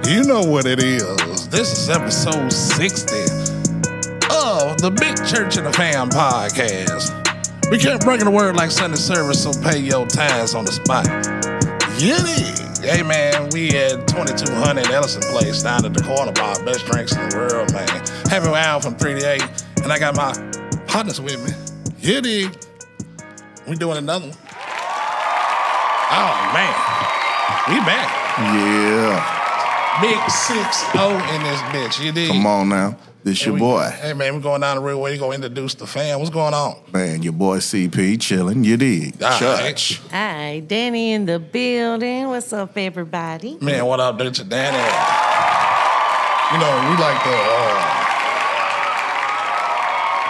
You know what it is. This is episode 60 of the Big Church and the Fam podcast. We can't bring the word like Sunday service, so pay your tithes on the spot. Yeah. Hey, man, we at 2200 Ellison Place down at the corner bar. Best drinks in the world, man. Happy hour from 3 to 8. And I got my partners with me. Yeah. We doing another one. Oh, man. We back. Yeah. Big 6-0 in this bitch. You dig? Come on now. This your boy. Hey, man, we're going down the real way. You going to introduce the fam. What's going on? Man, your boy CP chilling. You dig? Church. Hi, Danny in the building. What's up, everybody? Man, what up, dude? Danny. You know, we like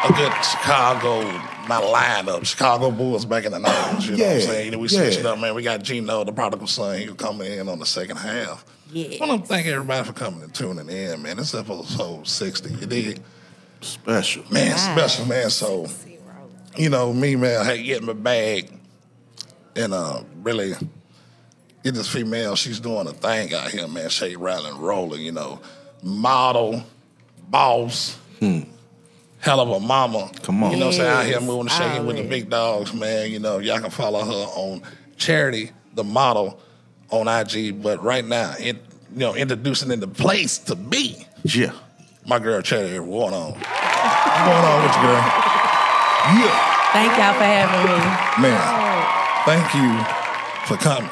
a good Chicago, not lineup, Chicago Bulls back in the 90s. You know what I'm saying? We switched it up, man. We got Gino, the prodigal son. He was coming in on the second half. Yeah. I want to thank everybody for coming and tuning in, man. This episode 60. You dig? Special. Man, special, man. So, you know, me, man, I had to get in my bag and really get this female. She's doing a thing out here, man. Shake, rattling, rolling, you know. Model, boss, hell of a mama. Come on. You know what I'm saying? Out here moving and shaking with the big dogs, man. You know, y'all can follow her on Charity, the model, on IG. But right now, introducing in the place to be. Yeah. My girl Charity Everett. What's going on? What's going on with you, girl? Yeah. Thank y'all for having me. Man, thank you for coming.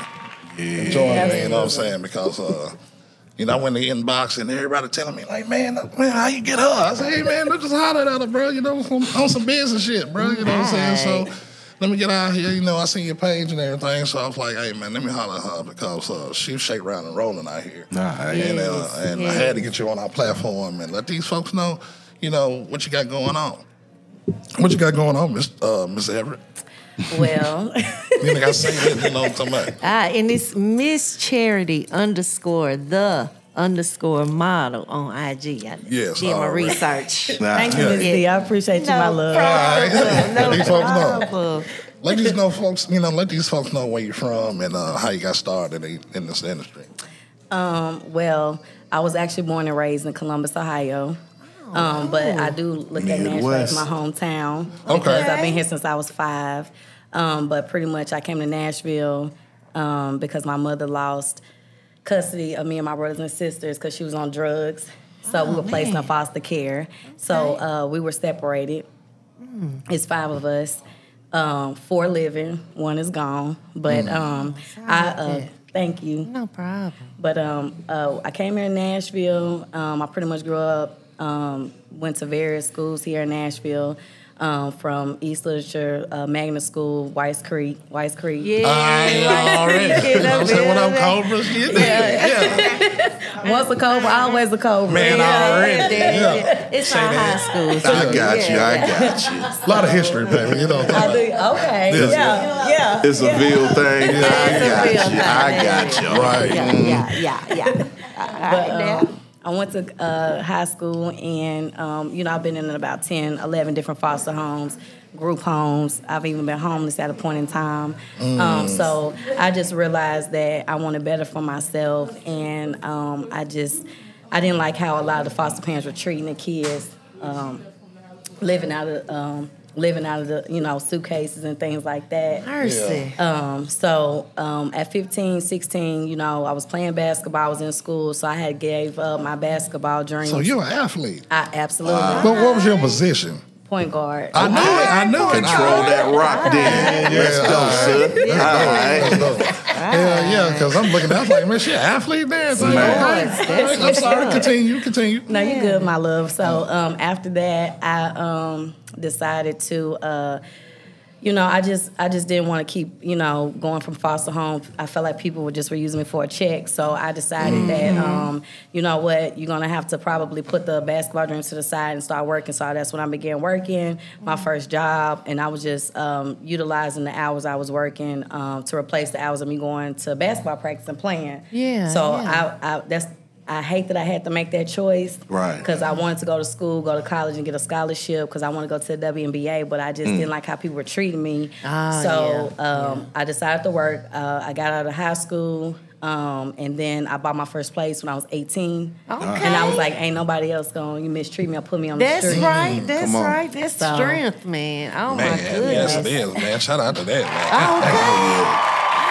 Yeah. Joining me, you know what I'm saying? Because, I went in the inbox and everybody telling me, like, man, how you get her? I said, hey, man, let's just holler at her, bro, on some business shit, bro, you know what I'm saying? So let me get out here, I seen your page and everything, so I was like, hey, man, let me holler at her because she shake around and rolling out here. And I had to get you on our platform and let these folks know, what you got going on. What you got going on, Miss Everett? Well, I say that, what I'm talking about. And it's Miss Charity _the_ model on IG. I Yes, did my research. Thank you, Miss D. I appreciate you, my love. Let these folks know. Problem. Let these folks know where you're from and how you got started in this industry. Well, I was actually born and raised in Columbus, Ohio. But I do look at Nashville as my hometown because I've been here since I was 5. But pretty much I came to Nashville because my mother lost custody of me and my brothers and sisters because she was on drugs. So we were placed in foster care. So we were separated. It's 5 of us, 4 living, 1 is gone. But thank you. No problem. But I came here in Nashville. I pretty much grew up. Went to various schools here in Nashville, from East Literature, Magnet School, Weiss Creek. Yeah. Already. You know what I'm saying? When I'm Cobras, yeah. Once a Cobra, always a Cobra. Man, already. Yeah. It's our high school. I got you. A lot of history, baby. You know what I'm talking about. Okay. Yeah. It's a Ville thing. I got you. Right. Yeah. I went to high school, and, I've been in about 10, 11 different foster homes, group homes. I've even been homeless at a point in time. So I just realized that I wanted better for myself, and I didn't like how a lot of the foster parents were treating the kids, living out of the, suitcases and things like that. Mercy. So at 15, 16, I was playing basketball. I was in school, so I had gave up my basketball dreams. So you're an athlete. I absolutely. What was your position? Point guard. I knew it. Control that rock then. Let's go, son. All right. Yeah, because I'm looking at it, I was like, man, she an athlete there. It's like, okay. I'm sorry, continue. No, you're good, my love. So after that, I decided to, I just didn't want to keep, going from foster home. I felt like people were using me for a check. So I decided that, you know what, you're going to have to probably put the basketball dreams to the side and start working. So that's when I began working, my first job. And I was just utilizing the hours I was working to replace the hours of me going to basketball practice and playing. Yeah. So I hate that I had to make that choice. Right. Because I wanted to go to school, go to college, and get a scholarship because I wanted to go to the WNBA, but I just didn't like how people were treating me. I decided to work. I got out of high school. And then I bought my first place when I was 18. Okay. And I was like, ain't nobody else going to mistreat me or put me on the That's street. right. That's Come on. right. That's So- strength, man. Oh, Man, my goodness. yes, it is, man. Shout out to that, man. Okay.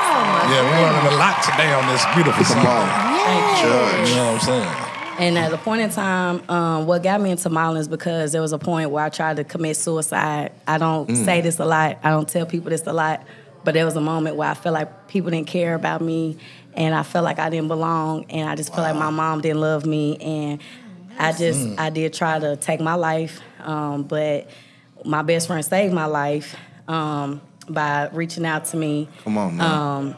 Oh, my Yeah, we're learning a lot today on this beautiful Come song. on. goodness. You know what I'm saying? And at a point in time, what got me into modeling is because there was a point where I tried to commit suicide. I don't say this a lot. I don't tell people this a lot. But there was a moment where I felt like people didn't care about me, and I felt like I didn't belong, and I just felt like my mom didn't love me, and I did try to take my life, but my best friend saved my life by reaching out to me. Come on, man.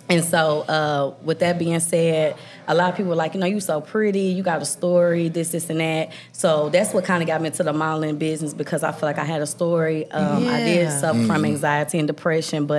And so, with that being said, a lot of people were like, you so pretty, you got a story, this, and that. So that's what kind of got me into the modeling business, because I feel like I had a story. I did suffer from anxiety and depression,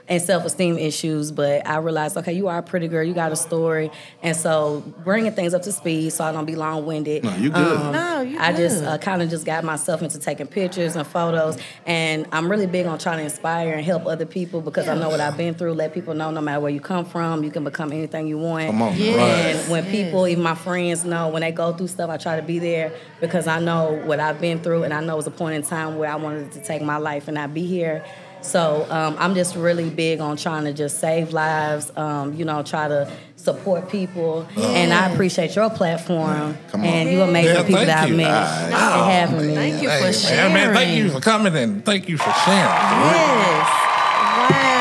and self-esteem issues, but I realized, okay, you are a pretty girl, you got a story. And so bringing things up to speed so I don't be long-winded. No, you good. I just kind of just got myself into taking pictures and photos, and I'm really big on trying to inspire and help other people, because I know what I've been through. Let people know no matter where you come from, you can become anything you want. Come on. And when people, even my friends, know when they go through stuff, I try to be there, because I know what I've been through, and I know it was a point in time where I wanted to take my life and not be here. So I'm just really big on trying to just save lives, try to support people. And I appreciate your platform and you amazing people that I've met and having me. Thank you for sharing. Man, thank you for coming and thank you for sharing. Yes.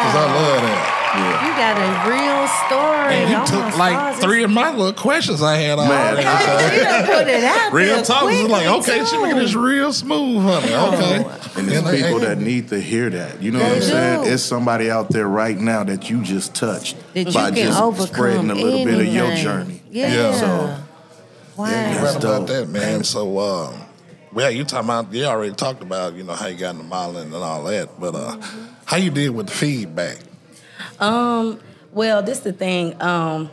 Because I Wow. love that. You got a real story. And you Oh, took my like stars. 3 of my little questions I had already. Okay, you done put it out Real there talk was like, quickly, okay, she making this too. real smooth, honey. Okay. And there's people that need to hear that. You know what I'm They saying? do. It's somebody out there right now that you just touched That you by can just overcome spreading a little bit of your anything. journey. Yeah. So, Wow. You're That's right about dope. that, man. So, well, you talking about, you already talked about, how you got into modeling and all that, but how you did with the feedback? Well, this is the thing. I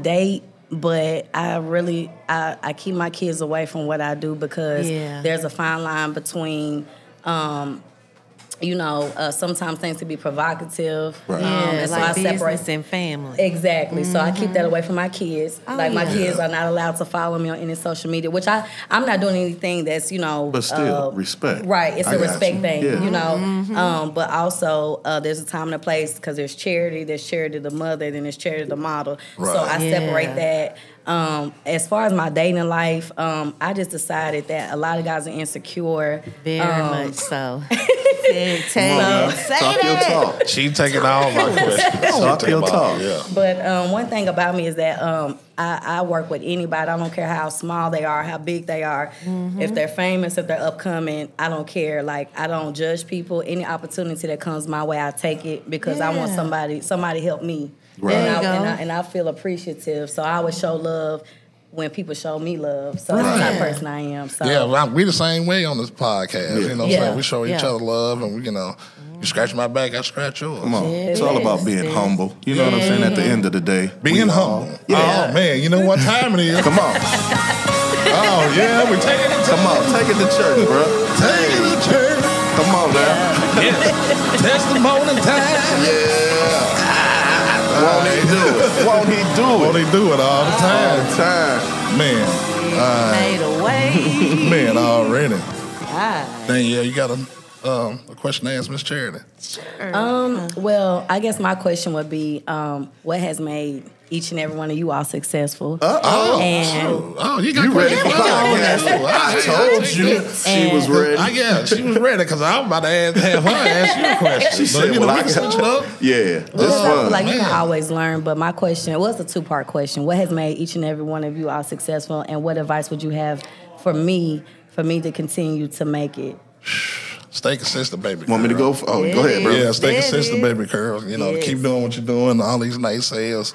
date, but I keep my kids away from what I do, because there's a fine line between, sometimes things can be provocative. Right. Yeah, and so like I separate. business and family. Exactly. So I keep that away from my kids. Oh, My yeah. kids are not allowed to follow me on any social media, which I'm not doing anything that's, but still, respect. Right, it's I a got respect you. thing, Yeah. But also there's a time and a place, because there's charity the mother, then there's charity the model. Right. So I separate that. As far as my dating life, I just decided that a lot of guys are insecure. Very much so. Come on, now. Talk your talk. She taking all my questions. Talk your talk. Yeah. But one thing about me is that I work with anybody. I don't care how small they are, how big they are. If they're famous, if they're upcoming, I don't care. Like, I don't judge people. Any opportunity that comes my way, I take it, because I want somebody help me. Right. There you go. And I feel appreciative. So I always show love when people show me love. So that's the type of person I am. So. Yeah, well, we the same way on this podcast. You know what I'm saying? We show each Yeah. other love, and you scratch my back, I scratch yours. Come on. It's all about being humble. You know what I'm saying? At the end of the day. Being we all- humble. Yeah. Oh, man, you know what time it is? Come on. Oh, yeah, we're taking it to Come on. Take it to church, bro. Take it to church. Come on now. Yeah. Testimony time. Yeah. Won't he do it? Won't he do it? Well, they do it all the All time. the time. Man, Made a way. man, already. Ah, Then, yeah, you got a question to ask Miss Charity. Well, I guess my question would be, what has made each and every one of you all successful? You got You ready questions? for podcast? I told you she was ready. Yeah, she was ready, because I was about to have her ask you a question. She said, we well, I can switch it up. Yeah, this Well, I feel fun. like you can Man. always learn, but my question was a two-part question. What has made each and every one of you all successful, and what advice would you have for me to continue to make it? Stay consistent, baby. Want me to go? Go ahead, bro. Yeah, stay Steady. consistent, baby girl. Yes. Keep doing what you're doing. All these naysayers,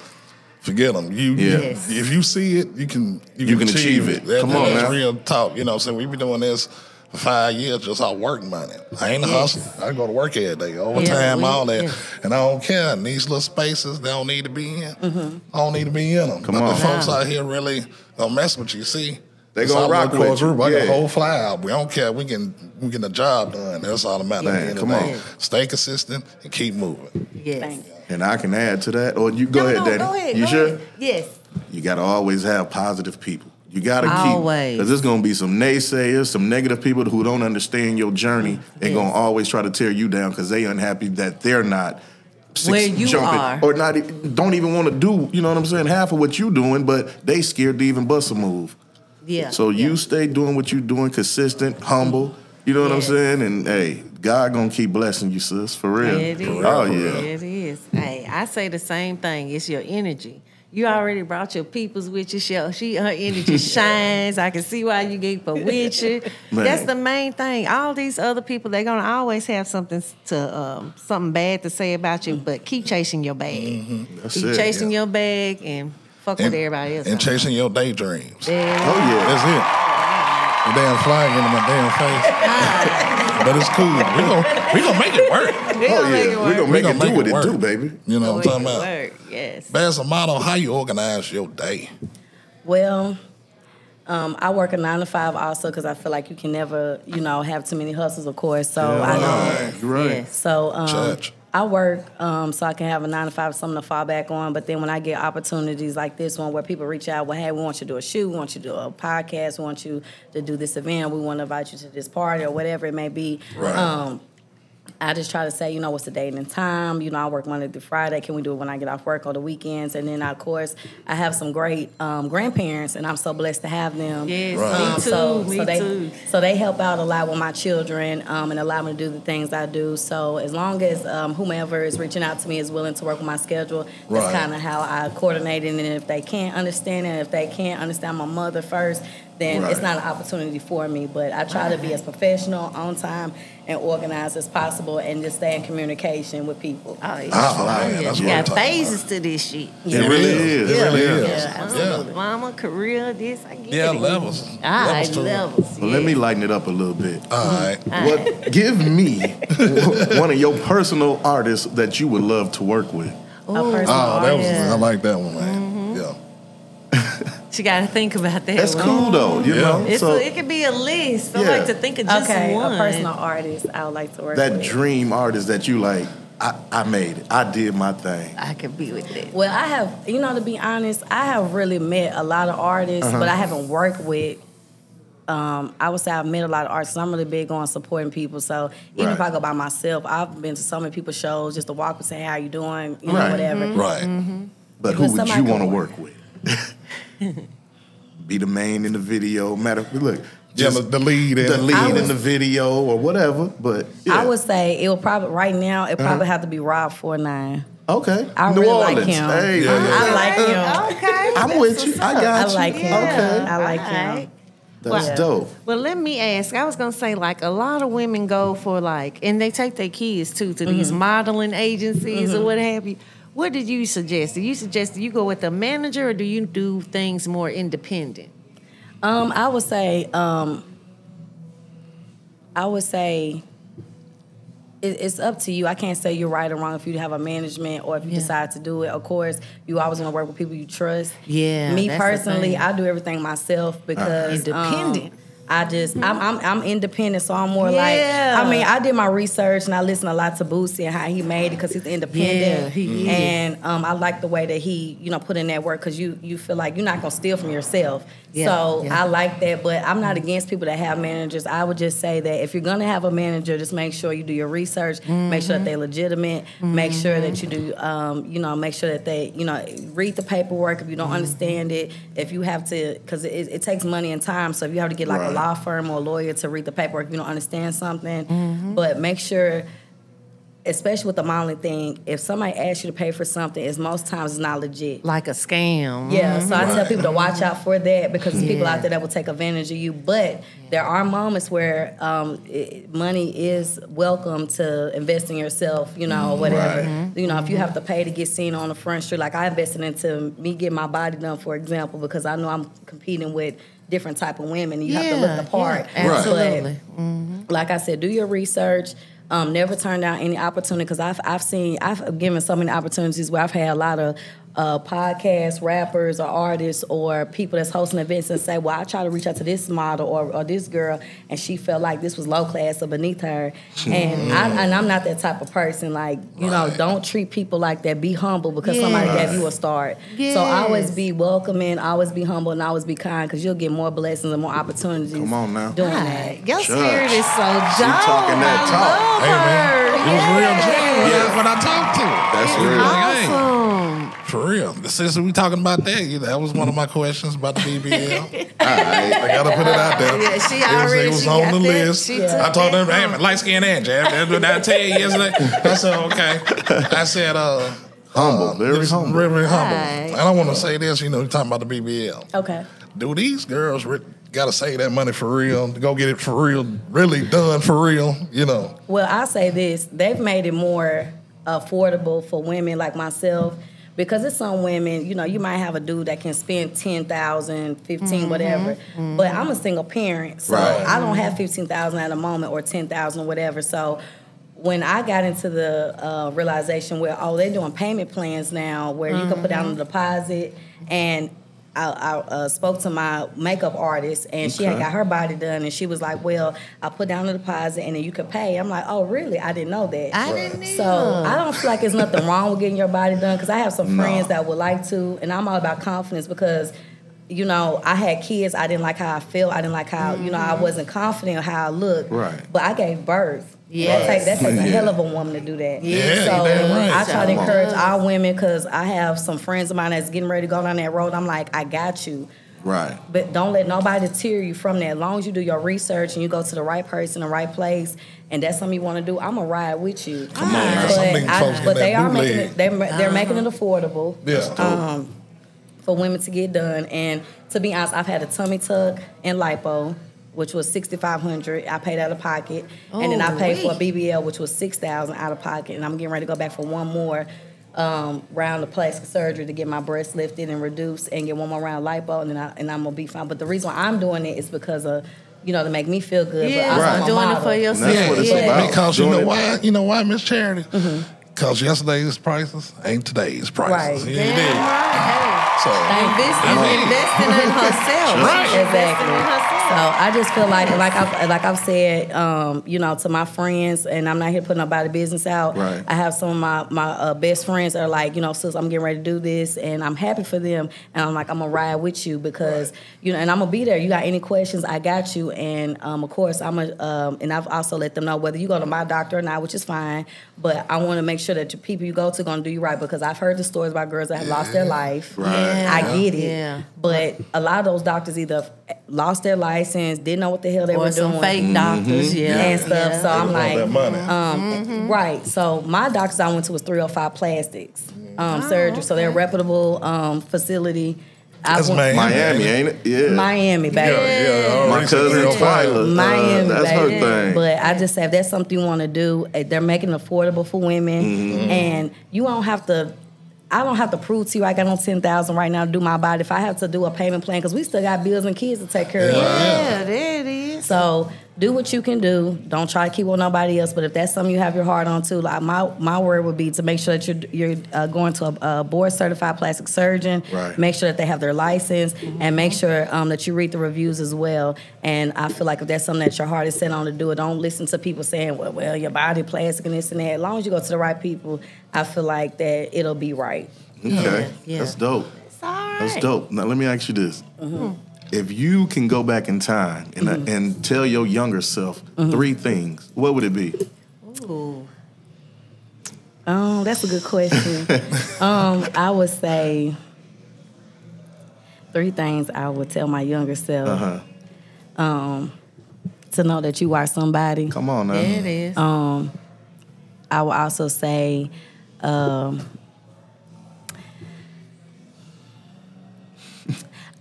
forget them. Yes. If you see it, you can achieve it. Come on, that's man. real talk. So we've been doing this for 5 years, just our work money. I ain't a hustler. I go to work every day, overtime, all that. And I don't care. And these little spaces, they don't need to be in. I don't need to be in them. Come but on. the folks out here really don't mess with you. See, They it's gonna our rock little with core you. group. I got a Yeah. whole fly out. We don't care. We get the job done. That's all that matters. Man, At the end of come the day. on. Stay consistent and keep moving. Yes. Thank you. And I can add to that. Or you go ahead, Danny. Go ahead. You sure? Ahead. Yes. You got to always have positive people. You got to keep. Always. Because there's going to be some naysayers, some negative people who don't understand your journey and going to always try to tear you down because they unhappy that they're not where you are. Or not, don't even want to do, you know what I'm saying, half of what you doing, but they scared to even bust a move. Yeah. So you stay doing what you're doing, consistent, humble, you know what I'm saying? And, hey, God going to keep blessing you, sis, for real. It is. Oh, yeah. It is. Hey, I say the same thing. It's your energy. You already brought your peoples with you. Her energy shines. I can see why you keep her with you. That's the main thing. All these other people, they're gonna always have something bad to say about you, but keep chasing your bag. Mm-hmm. Keep chasing your bag and fuck with everybody else. And chasing your daydreams. Yeah. Oh, yeah. That's it. The damn flying into my damn face. But it's cool. We gonna make it work. We're We're going to make it do what it do, baby. You know what I'm talking about? Yes. But as a model, how you organize your day? Well, I work a 9 to 5 also because I feel like you can never, have too many hustles, of course. So I know. Right. Yes. So I work so I can have a 9 to 5, something to fall back on. But then when I get opportunities like this one where people reach out, well, hey, we want you to do a shoot, we want you to do a podcast, we want you to do this event, we want to invite you to this party or whatever it may be. Right. I just try to say, what's the date and time? I work Monday through Friday. Can we do it when I get off work on the weekends? And then, of course, I have some great grandparents, and I'm so blessed to have them. Yes, Right. me too. So they help out a lot with my children and allow me to do the things I do. So as long as whomever is reaching out to me is willing to work with my schedule, that's kind of how I coordinate it. And if they can't understand it, if they can't understand my mother first, then it's not an opportunity for me. But I try to be as professional, on time, and organized as possible, and just stay in communication with people. Oh, yeah. That's You what I'm got talking phases to this shit. It really is. It really is. Yeah, absolutely. Mama, career, this, I get it. Yeah, levels. All right, to it. levels. Well, let me lighten it up a little bit. All right. Give me one of your personal artists that you would love to work with. I like that one, man. Yeah. She got to think about that. That's cool, though, you know? It could be a list. I like to think of just one. A personal artist I would like to work with. That dream artist that you like, I made it. I did my thing. I could be with that. Well, I have, to be honest, I have really met a lot of artists, but I haven't worked with. I would say I've met a lot of artists. I'm really big on supporting people. So even if I go by myself, I've been to so many people's shows just to walk and say, how you doing, whatever. Right. But who would you want to work with? Be the main in the video. Look, just the lead in the video or whatever. But I would say it will probably right now. It probably have to be Rob 49. Okay, I New really Orleans. like him. Hey, I like him. Okay. I'm with you. I got you. I like him. Okay, I like him. That's dope. Well, let me ask. I was gonna say, like, a lot of women go for and they take their kids too to these modeling agencies or what have you. What did you suggest? Do you suggest you go with a manager or do you do things more independent? I would say it's up to you. I can't say you're right or wrong if you have a management or if you decide to do it. Of course, you always want to work with people you trust. Yeah. Me personally, I do everything myself because independent. I'm independent, so I'm more I did my research and I listened a lot to Boosie and how he made it because he's independent. Yeah, he is. And I like the way that he, put in that work because you feel like you're not going to steal from yourself. I like that, but I'm not against people that have managers. I would just say that if you're going to have a manager, just make sure you do your research, make sure that they're legitimate, make sure that you do, make sure that they, read the paperwork if you don't understand it, if you have to, because it takes money and time, so if you have to get like a law firm or a lawyer to read the paperwork if you don't understand something, but make sure, especially with the modeling thing, if somebody asks you to pay for something, it's most times it's not legit. Like a scam. Yeah, so I tell people to watch out for that because there's people out there that will take advantage of you. But there are moments where money is welcome to invest in yourself, or whatever. Right. If you have to pay to get seen on the front street, like I invested into me getting my body done, for example, because I know I'm competing with different type of women and you have to look the part. Yeah, absolutely. But, like I said, do your research. Never turn down any opportunity because I've given so many opportunities where I've had a lot of podcasts, rappers, or artists, or people that's hosting events and say, well, I try to reach out to this model or this girl, and she felt like this was low class or beneath her. And I'm not that type of person. Like, you know, don't treat people like that. Be humble because somebody gave you a start. So always be welcoming, always be humble, and always be kind because you'll get more blessings and more opportunities. Come on now. Doing that. Your spirit is so dope. She talking that talk. Hey, man. It was real genuine. That's what I talked to. That's real. Awesome. For real. Since we talking about that, that was one of my questions about the BBL. All right. I gotta put it out there. Yeah, she already It was she on got the that. list. She took I told that her, hey, on. man, light skin and Jeff. That's what I tell you yesterday. I said, okay. I said, Humble. Very humble. Very humble. Right. And I want to say this, you're talking about the BBL. Okay. Do these girls got to save that money for real to go get it for real, really done for real, Well, I say this. They've made it more affordable for women like myself. Because it's some women, you might have a dude that can spend $10,000, $15,000, whatever. But I'm a single parent, so I don't have $15,000 at the moment or $10,000 or whatever. So when I got into the realization where they're doing payment plans now, where you can put down a deposit, and I spoke to my makeup artist, and she had got her body done, and she was like, well, I put down the deposit, and then you could pay. I'm like, oh, really? I didn't know that. I didn't either. So I don't feel like there's nothing wrong with getting your body done, because I have some friends that would like to, and I'm all about confidence because, I had kids. I didn't like how I felt. I didn't like how, I wasn't confident in how I looked. Right. But I gave birth. Yes. That takes a hell of a woman to do that. Yeah, So you damn right. I try to encourage our women, because I have some friends of mine that's getting ready to go down that road. I'm like, I got you. Right. But don't let nobody tear you from that. As long as you do your research and you go to the right person, the right place, and that's something you want to do, I'm going to ride with you. Come on, now. Some niggas folks get But they that are making bootleg. it, they're making it affordable. Yeah. For women to get done. And to be honest, I've had a tummy tuck and lipo, which was $6,500. I paid out of pocket, and then I paid for a BBL, which was $6,000 out of pocket. And I'm getting ready to go back for one more round of plastic surgery to get my breasts lifted and reduced, and get one more round of lipo, and then I'm gonna be fine. But the reason why I'm doing it is because of to make me feel good. Yeah, but I'm a doing it model. for yourself. That's what it's about. Because Doing you know it- why? You know why, Miss Charity? Because yesterday's prices ain't today's prices. Right. Yeah, Damn you did. right. So, Investing in herself. Right. Investing in herself. So I just feel like I've said, to my friends, and I'm not here putting nobody business out. Right. I have some of my best friends that are like, sis, I'm getting ready to do this, and I'm happy for them. And I'm like, I'm gonna ride with you because and I'm gonna be there. You got any questions? I got you. And of course, and I've also let them know whether you go to my doctor or not, which is fine. But I want to make sure that the people you go to gonna do you right, because I've heard the stories about girls that have lost their life. Right. I get it. Yeah. But a lot of those doctors either lost their license, didn't know what the hell they Or were some doing. fake doctors, And stuff. So I'm want like, that money. right. So my doctors I went to was 305 Plastics surgery. So they're a reputable facility. That's Miami, ain't it? Yeah. Miami, baby. Yeah. My cousin Twyla. Miami, that's her baby. thing. But I just say if that's something you want to do, they're making it affordable for women, and you don't have to. I don't have to prove to you I got on $10,000 right now to do my body. If I have to do a payment plan, because we still got bills and kids to take care of. Yeah, there it is. So do what you can do. Don't try to keep on nobody else. But if that's something you have your heart on too, like my word would be to make sure that you're going to a board certified plastic surgeon. Right. Make sure that they have their license, and make sure that you read the reviews as well. And I feel like if that's something that your heart is set on to do it, don't listen to people saying, well, your body plastic and this and that. As long as you go to the right people, I feel like that it'll be right. Okay. Yeah. That's dope. It's all right. That's dope. Now let me ask you this: if you can go back in time and tell your younger self 3 things, what would it be? Ooh. Oh, that's a good question. I would say 3 things I would tell my younger self. To know that you are somebody. Come on now. There it is. I would also say,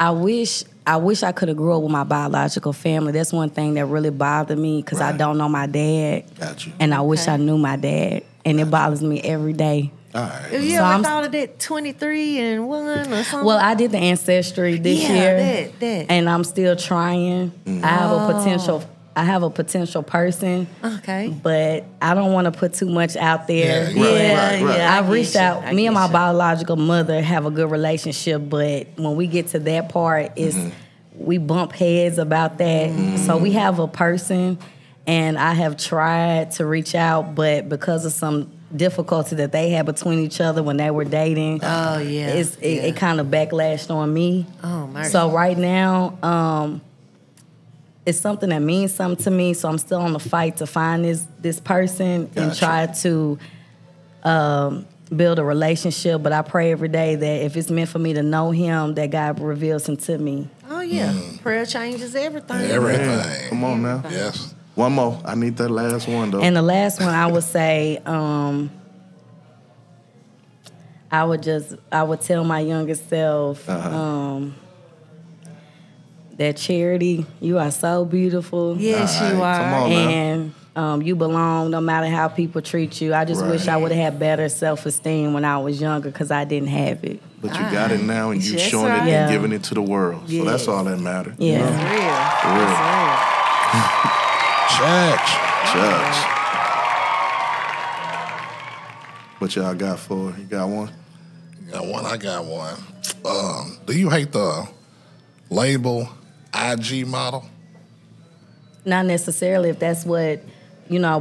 I wish I could have grew up with my biological family. That's one thing that really bothered me, because I Right. don't know my dad. Got you. And I wish I knew my dad. And it bothers me every day. All right. If you So ever I'm- thought of that 23 and 1 or something? Well, I did the ancestry this Yeah, year, that. and I'm still trying. I have a potential have a potential person. Okay. But I don't want to put too much out there. Yeah. I've reached out. Me and my biological mother have a good relationship, but when we get to that part, it's we bump heads about that. So we have a person, and I have tried to reach out, but because of some difficulty that they had between each other when they were dating, it kind of backlashed on me. Oh, my. So right now, it's something that means something to me. So I'm still on the fight to find this person and try to build a relationship. But I pray every day that if it's meant for me to know him, that God reveals him to me. Oh yeah, prayer changes everything. Everything. Come on now. Yes. One more. I need that last one though. And the last one, I would say, I would tell my younger self that Charity, you are so beautiful. Yes, you are. Come on now. And you belong no matter how people treat you. I just wish I would have had better self-esteem when I was younger because I didn't have it. But you got it now, and you've shown it and giving it to the world. So that's all that matters. Yeah. You know? For real. Church. What y'all got for her? You got one? You got one? I got one. Do you hate the label IG model? Not necessarily if that's what,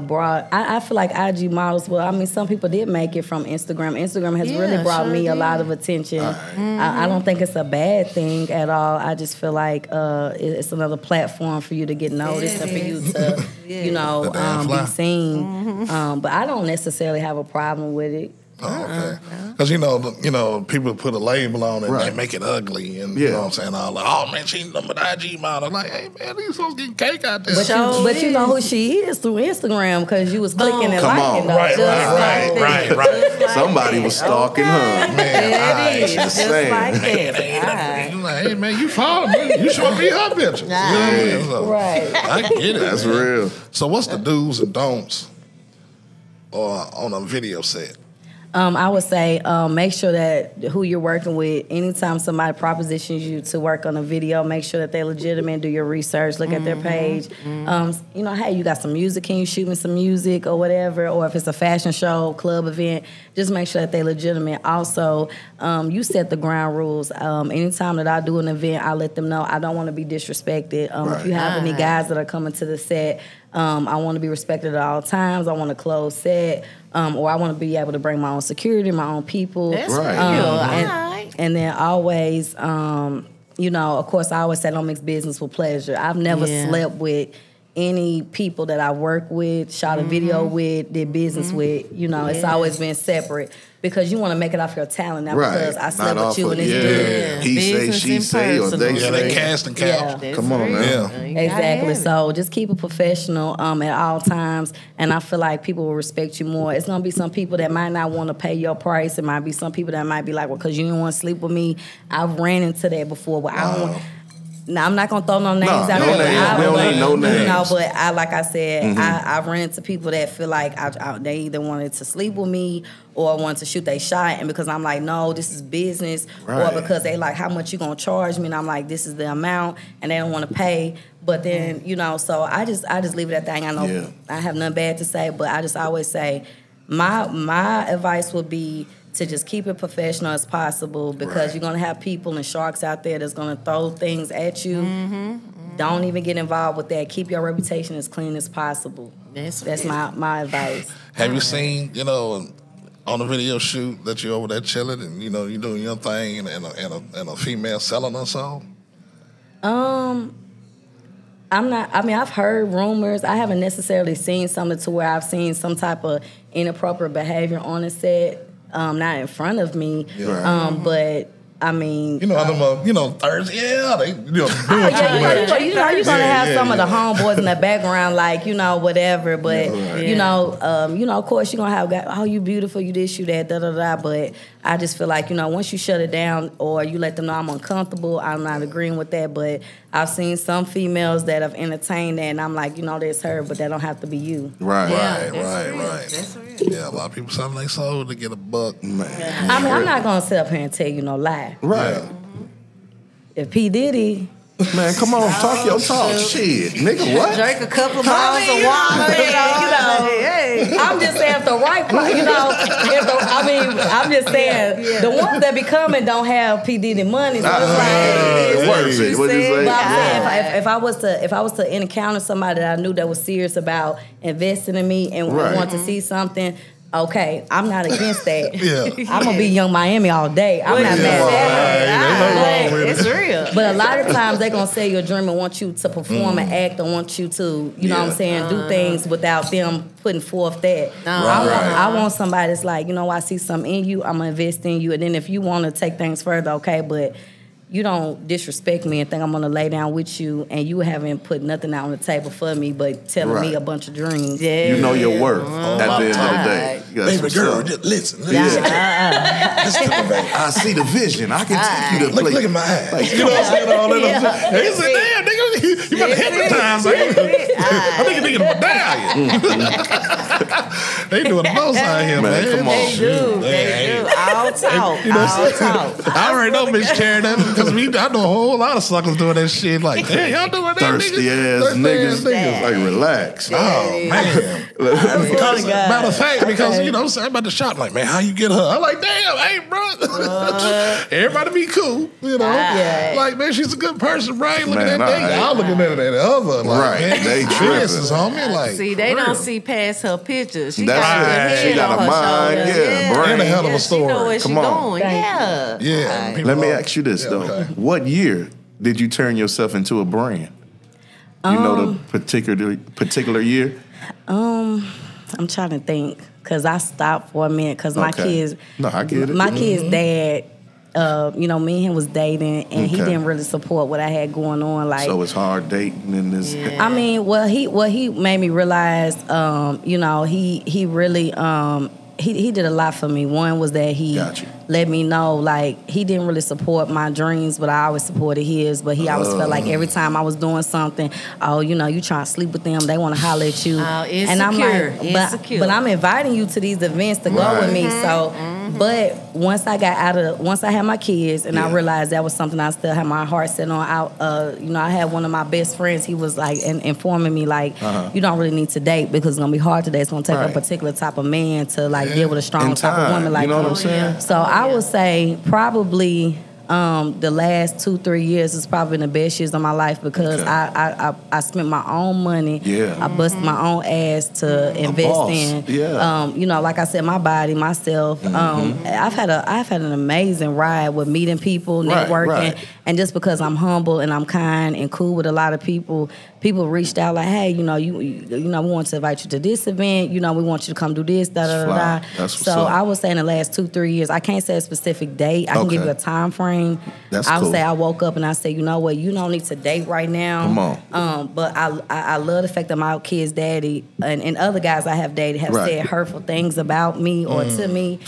brought. I feel like IG models, well, I mean, some people did make it from Instagram. Instagram has really brought me a lot of attention. I don't think it's a bad thing at all. I just feel like it's another platform for you to get noticed and for you to, be seen. But I don't necessarily have a problem with it. Oh, okay. Because people put a label on it and they make it ugly, and you know what I'm saying? All like, oh man, she's number the IG model. Like, hey man, these folks getting cake out there. But you know who she is through Instagram because you was clicking and liking those. Right. Somebody was stalking her. Man, It is just like that. You like, hey man, you follow me? You should be her picture. You know what I mean? So, Right. I get it. That's real. So what's the do's and don'ts on a video set? I would say make sure that who you're working with, anytime somebody propositions you to work on a video, make sure that they're legitimate, do your research, look at their page. Hey, you got some music, can you shoot me some music or whatever? Or if it's a fashion show, club event, just make sure that they're legitimate. Also, you set the ground rules. Anytime that I do an event, I let them know I don't want to be disrespected. If you have any guys that are coming to the set, I want to be respected at all times. I want a closed set. Or I want to be able to bring my own security, my own people. That's right. And then always, of course, I always say don't mix business with pleasure. I've never slept with any people that I work with, shot a video with, did business with. It's always been separate. Because you want to make it off your talent, not because I slept with you and it's good. He say, she say, or they say. They cast and couch. Come on now. Exactly. So just keep it professional at all times, and I feel like people will respect you more. It's gonna be some people that might not want to pay your price. It might be some people that might be like, well, because you didn't want to sleep with me. I've ran into that before. But I don't. Now, I'm not going to throw no names out there. We don't need no names. But like I said, I've run into people that feel like they either wanted to sleep with me or wanted to shoot their shot. And because I'm like, no, this is business. Or because they like, how much you going to charge me? And I'm like, this is the amount. And they don't want to pay. But then, so I just leave it at that. I know I have nothing bad to say, but I just always say, my advice would be to just keep it professional as possible because you're going to have people and sharks out there that's going to throw things at you. Don't even get involved with that. Keep your reputation as clean as possible. That's my advice. Have you seen, on a video shoot that you're over there chilling and, you're doing your thing and a female selling her song? I've heard rumors. I haven't necessarily seen something to where I've seen some type of inappropriate behavior on the set. Not in front of me, but I mean, Thursday, they, doing you're gonna have some of the homeboys in the background, like whatever. But of course, you're gonna have, oh, you beautiful, you this, you that, da da da. But I just feel like once you shut it down or you let them know I'm uncomfortable, I'm not agreeing with that. But I've seen some females that have entertained that, and I'm like, that's her, but that don't have to be you. Right. That's real. Yeah, a lot of people selling their soul to get a buck. Man. I'm not gonna sit up here and tell you no lie. Right. If P. Diddy Man, come on, talk your talk. Shit, nigga, what? Drink a couple of bottles of water. Hey. I'm just saying, if the right, I'm just saying, the ones that be coming don't have PD the money. So it's worth it. What you say? But I'm saying, if I was to encounter somebody that I knew that was serious about investing in me and want to see something. Okay, I'm not against that. I'm gonna be Young Miami all day. I'm not mad at that. It's real. But a lot of times they gonna say your dream and want you to perform and act and want you to, you know what I'm saying, do things without them putting forth that. I want somebody that's like, you know, I see something in you, I'm gonna invest in you, and then if you want to take things further, okay, but you don't disrespect me and think I'm gonna lay down with you, and you haven't put nothing out on the table for me, but telling me a bunch of dreams. You know your worth at the end of the day. Baby girl, just listen. Listen to me, baby. I see the vision. I can take you to place. Look at my eyes. Like, you know what I'm saying? All that. They say, damn, nigga, you better hypnotize me. I think you nigga medallion. They doing the most out here, man. Come on. They do. All talk. All talk. I already know Miss Charity, because I know a whole lot of suckers doing that shit. Like, hey, y'all doing that, thirsty ass niggas. Like, relax. Oh, man. Matter of fact, because, you know, I'm saying, I'm about to shop. Like, man, how you get her? I'm like, damn, hey, bro. Everybody be cool, you know? Like, man, she's a good person, right? Look at that thing. I'm looking at that other. Like, man, they tripping. Homie. Like, see, they don't see past her pictures. She That's got it. her head She got on a her mind, shoulder. brain. And a hell of a story. She know where she going. Yeah. Let me ask you this, though. Okay. What year did you turn yourself into a brand? You know the particular year? I'm trying to think, because I stopped for a minute, because my kids... No, I get it. My kid's dad... you know, me and him was dating, and he didn't really support what I had going on. Like, so it's hard dating in this. I mean, he made me realize, you know, he really he did a lot for me. One was that he let me know, like, he didn't really support my dreams, but I always supported his. But he always felt like every time I was doing something, oh, you know, you trying to sleep with them, they want to holler at you. Insecure. And I'm like, but I'm inviting you to these events to go with me. So. But once I had my kids, and I realized that was something I still had my heart set on. You know, I had one of my best friends. He was like informing me, like, you don't really need to date because it's gonna be hard today. It's gonna take a particular type of man to like deal with a strong type of woman like you know what I'm saying? So I would say probably. The last 2-3 years has probably been the best years of my life because I spent my own money. I busted my own ass to invest in. You know, like I said, my body, myself. I've had an amazing ride with meeting people, networking, and just because I'm humble and I'm kind and cool with a lot of people. People reached out like, hey, you know, you know, we want to invite you to this event. You know, we want you to come do this, So I would say in the last 2-3 years, I can't say a specific date. I can give you a time frame. I would say I woke up and I said, you know what, you don't need to date right now. Come on. But I love the fact that my kid's daddy and other guys I have dated have said hurtful things about me or to me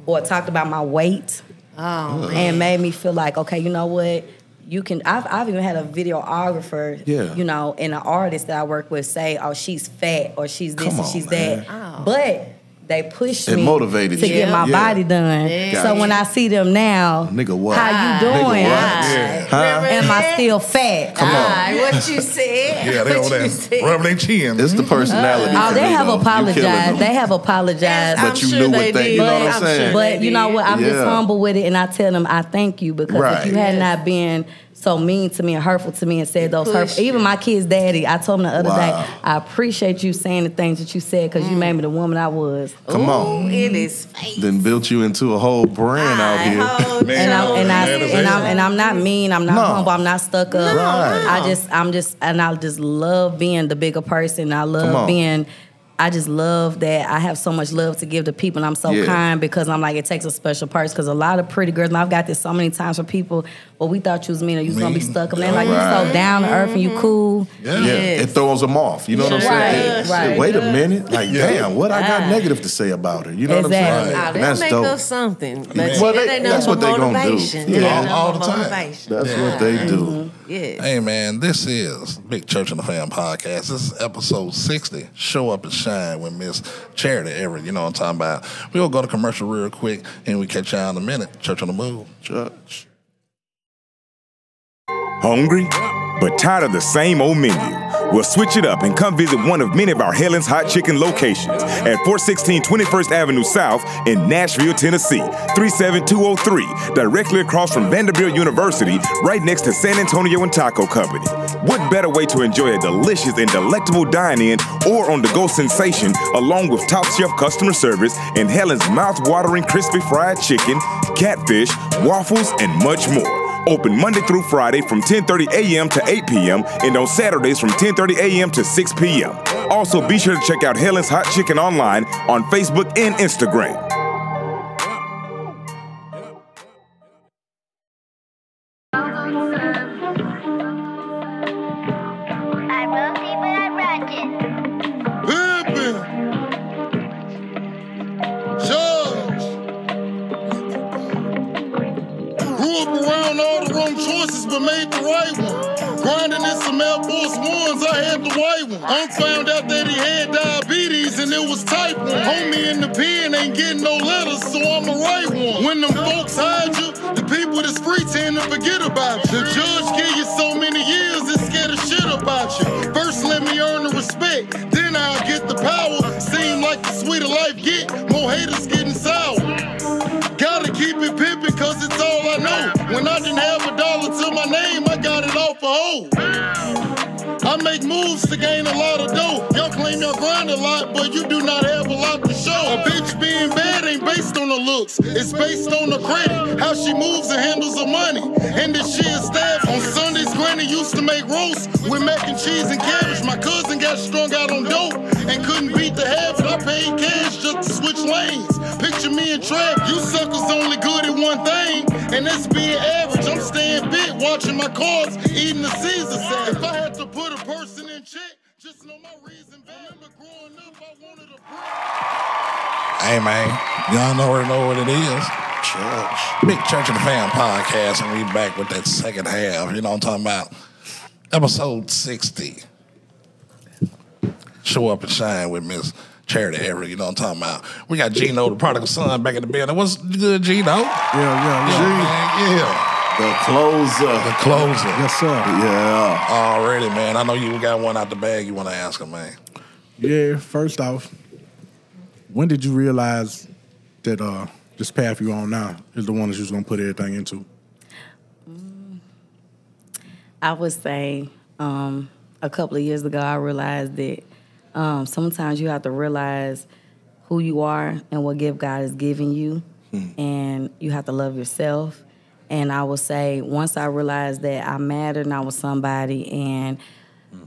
or talked about my weight and made me feel like, okay, you know what? You can. I've even had a videographer, you know, and an artist that I work with say, "Oh, she's fat, or she's this, and she's that." But they pushed me motivated to get my body done. So when I see them now, nigga, what? How you doing? Am I still fat? Come on. What you said? Yeah, they on that rub their chin. It's the personality. Oh, they have apologized. They have apologized. But you knew what they, you know what I'm saying? But you know what? I'm just humble with it, and I tell them I thank you because if you had not been so mean to me and hurtful to me and said those hurtful. Even my kid's daddy, I told him the other day, I appreciate you saying the things that you said because you made me the woman I was. Come on, it is fake. Then built you into a whole brand out here. And I'm not mean. I'm not humble. I'm not stuck up. Right. I just love being the bigger person. I love being. I just love that I have so much love to give to people, and I'm so kind because I'm like, it takes a special person. Because a lot of pretty girls, and I've got this so many times from people, well, we thought you was mean or you was going to be stuck up. And they're like, you so down to earth and you cool. It throws them off. You know what I'm saying? Right. Wait a minute. Like, damn, what I got negative to say about her? You know what I'm saying? They'll That's make dope. up something. But that's what they're going to do. All the time. That's what they do. Hey, man, this is Big Church and the Fam podcast. This is episode 60. Show up and shine with Miss Charity Everett. You know what I'm talking about. We're going to go to commercial real quick, and we catch y'all in a minute. Church on the move. Church. Hungry? But tired of the same old menu? We'll switch it up and come visit one of many of our Helen's Hot Chicken locations at 416 21st Avenue South in Nashville, Tennessee, 37203, directly across from Vanderbilt University, right next to San Antonio and Taco Company. What better way to enjoy a delicious and delectable dine-in or on-the-go sensation along with top-shelf customer service and Helen's mouth-watering crispy fried chicken, catfish, waffles, and much more. Open Monday through Friday from 10:30 a.m. to 8 p.m. and on Saturdays from 10:30 a.m. to 6 p.m. Also, be sure to check out Helen's Hot Chicken online on Facebook and Instagram. I found out that he had diabetes and it was type 1. Homie in the pen ain't getting no letters, so I'ma write one. When them folks hide you, the people that's free tend to forget about you. The judge give you so many years, it's scared of shit about you. First let me earn the respect, then I'll get the power. Seem like the sweeter life get, more haters getting sour. Gotta keep it pimpin' cause it's all I know. When I didn't have $1 to my name, I got it off a hoe. I make moves to gain a lot of dough. Y'all claim y'all grind a lot, but you do not have a lot to show. A bitch being bad ain't based on the looks, it's based on the credit, how she moves and handles her money. And this shit is stabbed. On Sundays, Granny used to make roast with mac and cheese and cabbage. My cousin got strung out on dope and couldn't beat the habit. I paid cash just to switch lanes. Picture me and Trap, you suckers only good at one thing, and that's being average. I'm staying fit, watching my cards, eating the Caesar salad. If I had to put a person in check, just know my reason. Remember growing up, I wanted a break. Hey, man, y'all already know what it is. Church. Big Church of the Fam podcast, and we back with that second half. You know what I'm talking about? Episode 60. Show up and shine with Miss Charity Everett, you know what I'm talking about. We got Gino, the prodigal son, back in the building. What's good, Gino? Yeah. The closer. Yes, sir. Yeah. Already, man. I know you got one out the bag you want to ask him, man. Yeah, first off, when did you realize that this path you're on now is the one that you're going to put everything into? I would say a couple of years ago, I realized that sometimes you have to realize who you are and what gift God is giving you, and you have to love yourself. And I would say once I realized that I mattered and I was somebody and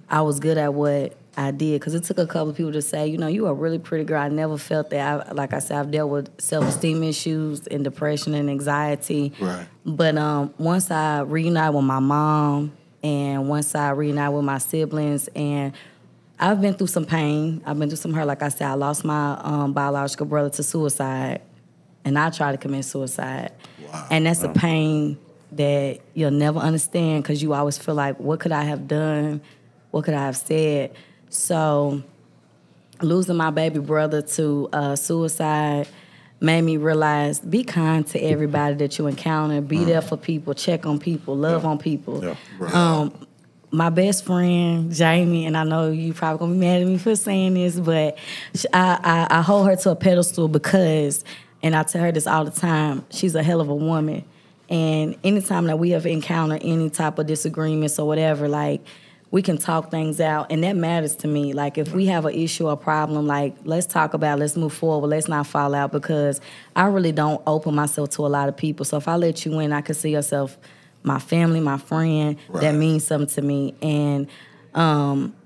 I was good at what I did, because it took a couple of people to say, you know, you are a really pretty girl. I never felt that. Like I said, I've dealt with self-esteem issues and depression and anxiety. Right. But once I reunited with my mom and once I reunited with my siblings, and I've been through some pain. I've been through some hurt. Like I said, I lost my biological brother to suicide, and I tried to commit suicide. Wow. And that's a pain that you'll never understand, because you always feel like, what could I have done? What could I have said? So losing my baby brother to suicide made me realize, be kind to everybody that you encounter. Be there for people. Check on people. Love on people. Yeah. Right. My best friend, Jamie, and I know you probably going to be mad at me for saying this, but I hold her to a pedestal because, and I tell her this all the time, she's a hell of a woman. And anytime that we have encountered any type of disagreements or whatever, like, we can talk things out, and that matters to me. Like, if we have an issue or problem, like, let's talk about it, let's move forward, let's not fall out, because I really don't open myself to a lot of people. So if I let you in, I can see yourself, my family, my friend, that means something to me. And,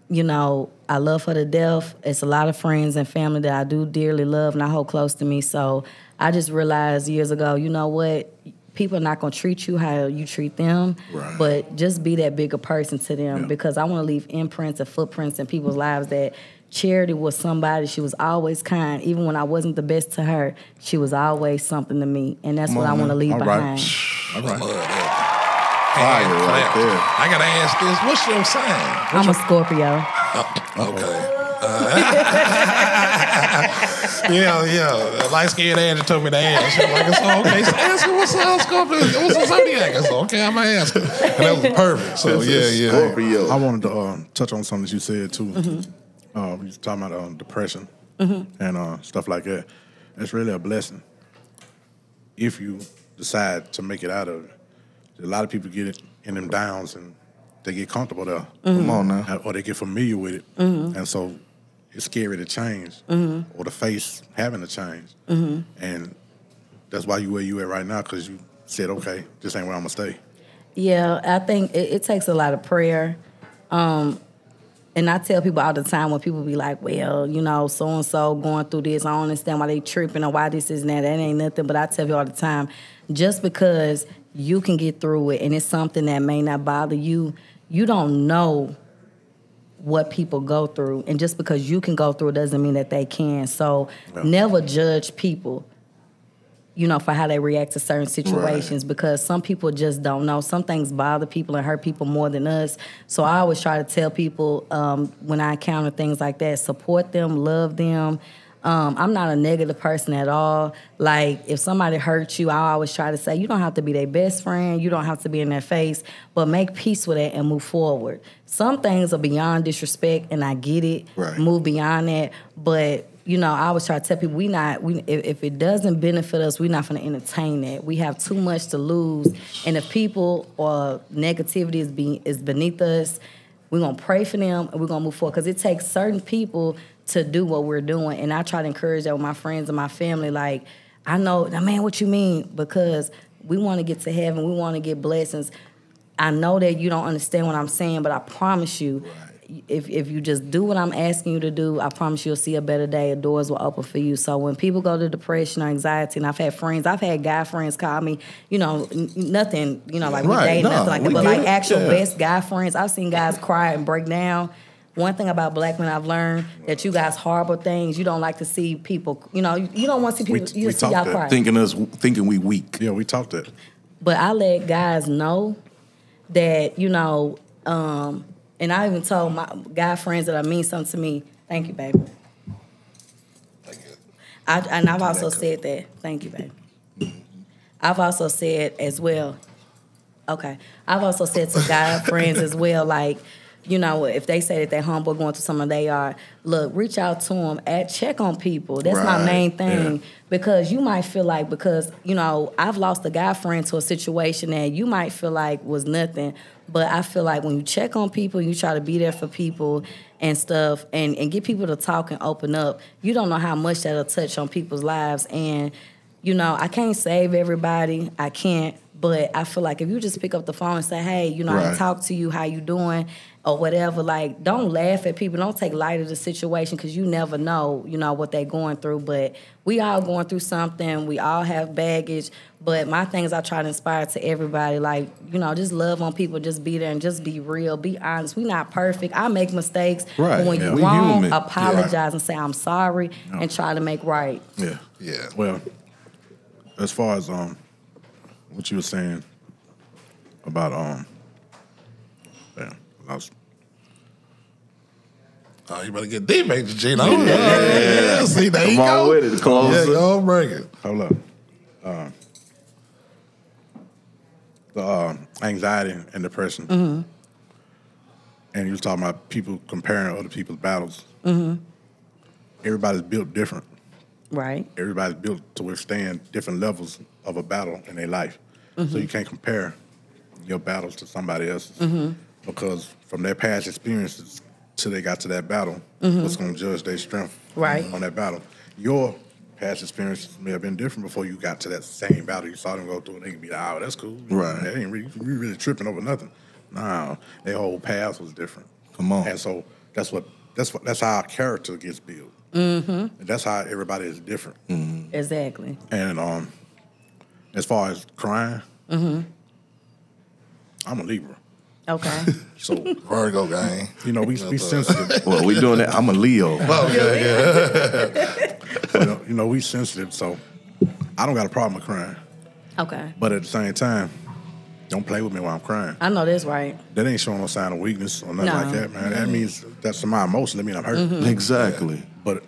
you know, I love her to death. It's a lot of friends and family that I do dearly love and I hold close to me. So I just realized years ago, you know what? People are not going to treat you how you treat them, but just be that bigger person to them, because I want to leave imprints and footprints in people's lives that Charity was somebody. She was always kind. Even when I wasn't the best to her, she was always something to me, and that's what I want to leave behind. All right. Fire right there. I got to ask this. What's your sign? I'm a Scorpio. Okay. yeah. Light skinned Angie told me to ask. I'm like, so, okay, so ask her what's the zodiac. I said, okay, I'm gonna ask her. And that was perfect. So yeah. Scorpio. I wanted to touch on something that you said too. You was talking about depression and stuff like that. It's really a blessing if you decide to make it out of it. A lot of people get it in them downs and they get comfortable there. Come on now. Or they get familiar with it. And so it's scary to change or to face having to change. And that's why you where you at right now, because you said, okay, this ain't where I'm going to stay. Yeah, I think it takes a lot of prayer. And I tell people all the time when people be like, well, you know, so-and-so going through this, I don't understand why they tripping or why this is and that. That ain't nothing. But I tell you all the time, just because you can get through it and it's something that may not bother you, you don't know what people go through. And just because you can go through it doesn't mean that they can. So never judge people, you know, for how they react to certain situations, because some people just don't know. Some things bother people and hurt people more than us. So I always try to tell people when I encounter things like that, support them, love them. I'm not a negative person at all. Like, if somebody hurts you, I always try to say, you don't have to be their best friend. You don't have to be in their face, but make peace with it and move forward. Some things are beyond disrespect, and I get it. Move beyond that. But you know, I always try to tell people, if it doesn't benefit us, we're not going to entertain that. We have too much to lose. And if people or negativity is beneath us, we're going to pray for them and we're going to move forward. Because it takes certain people to do what we're doing. And I try to encourage that with my friends and my family. Like, I know, man, what you mean? Because we want to get to heaven. We want to get blessings. I know that you don't understand what I'm saying, but I promise you, if you just do what I'm asking you to do, I promise you'll see a better day. Doors will open for you. So when people go to depression or anxiety, and I've had guy friends call me, you know, nothing, you know, like we dating, nothing like that, but like actual best guy friends. I've seen guys cry and break down. One thing about black men I've learned, that you guys harbor things. You don't like to see people, you know, you don't want to see people, you see y'all cry. Thinking we weak. Yeah, we talked that. But I let guys know that, you know, and I even told my guy friends that I mean something to me. Thank you, baby. Thank you. I've also said that. Thank you, baby. I've also said as well. Okay. I've also said to guy friends as well, like, you know, if they say that they're humble, going through something they are, look, reach out to them, check on people. That's my main thing. Yeah. Because you might feel like, because, you know, I've lost a guy friend to a situation that you might feel like was nothing. But I feel like when you check on people, you try to be there for people and stuff, and get people to talk and open up, you don't know how much that'll touch on people's lives. And, you know, I can't save everybody. I can't. But I feel like if you just pick up the phone and say, hey, you know, I talk to you, how you doing, or whatever, like, don't laugh at people. Don't take light of the situation, because you never know, you know, what they're going through. But we all going through something. We all have baggage. But my thing is, I try to inspire to everybody, like, you know, just love on people, just be there and just be real, be honest. We're not perfect. I make mistakes. But when you're wrong, apologize and say, I'm sorry, and try to make right. Yeah. Well, as far as what you were saying about you better get deep, Major Gino. Yeah. See, there you go. Come on with it, close. Yeah, go bring it. Hold up. The anxiety and depression. And you was talking about people comparing other people's battles. Everybody's built different. Right. Everybody's built to withstand different levels of a battle in their life. So you can't compare your battles to somebody else's. Because from their past experiences till they got to that battle, what's going to judge their strength on that battle? Your past experiences may have been different before you got to that same battle. You saw them go through and they can be like, oh, that's cool. That ain't really tripping over nothing. No, their whole past was different. Come on. And so that's how our character gets built. And that's how everybody is different. Exactly. And as far as crying, I'm a Libra. Okay. So Virgo gang. You know, we sensitive. Well, we doing that. I'm a Leo. But, you know, we sensitive, so I don't got a problem with crying. Okay. But at the same time, don't play with me while I'm crying. I know that's right. That ain't showing no sign of weakness or nothing like that, man. That means that's my emotion. That means I'm hurt. Exactly. But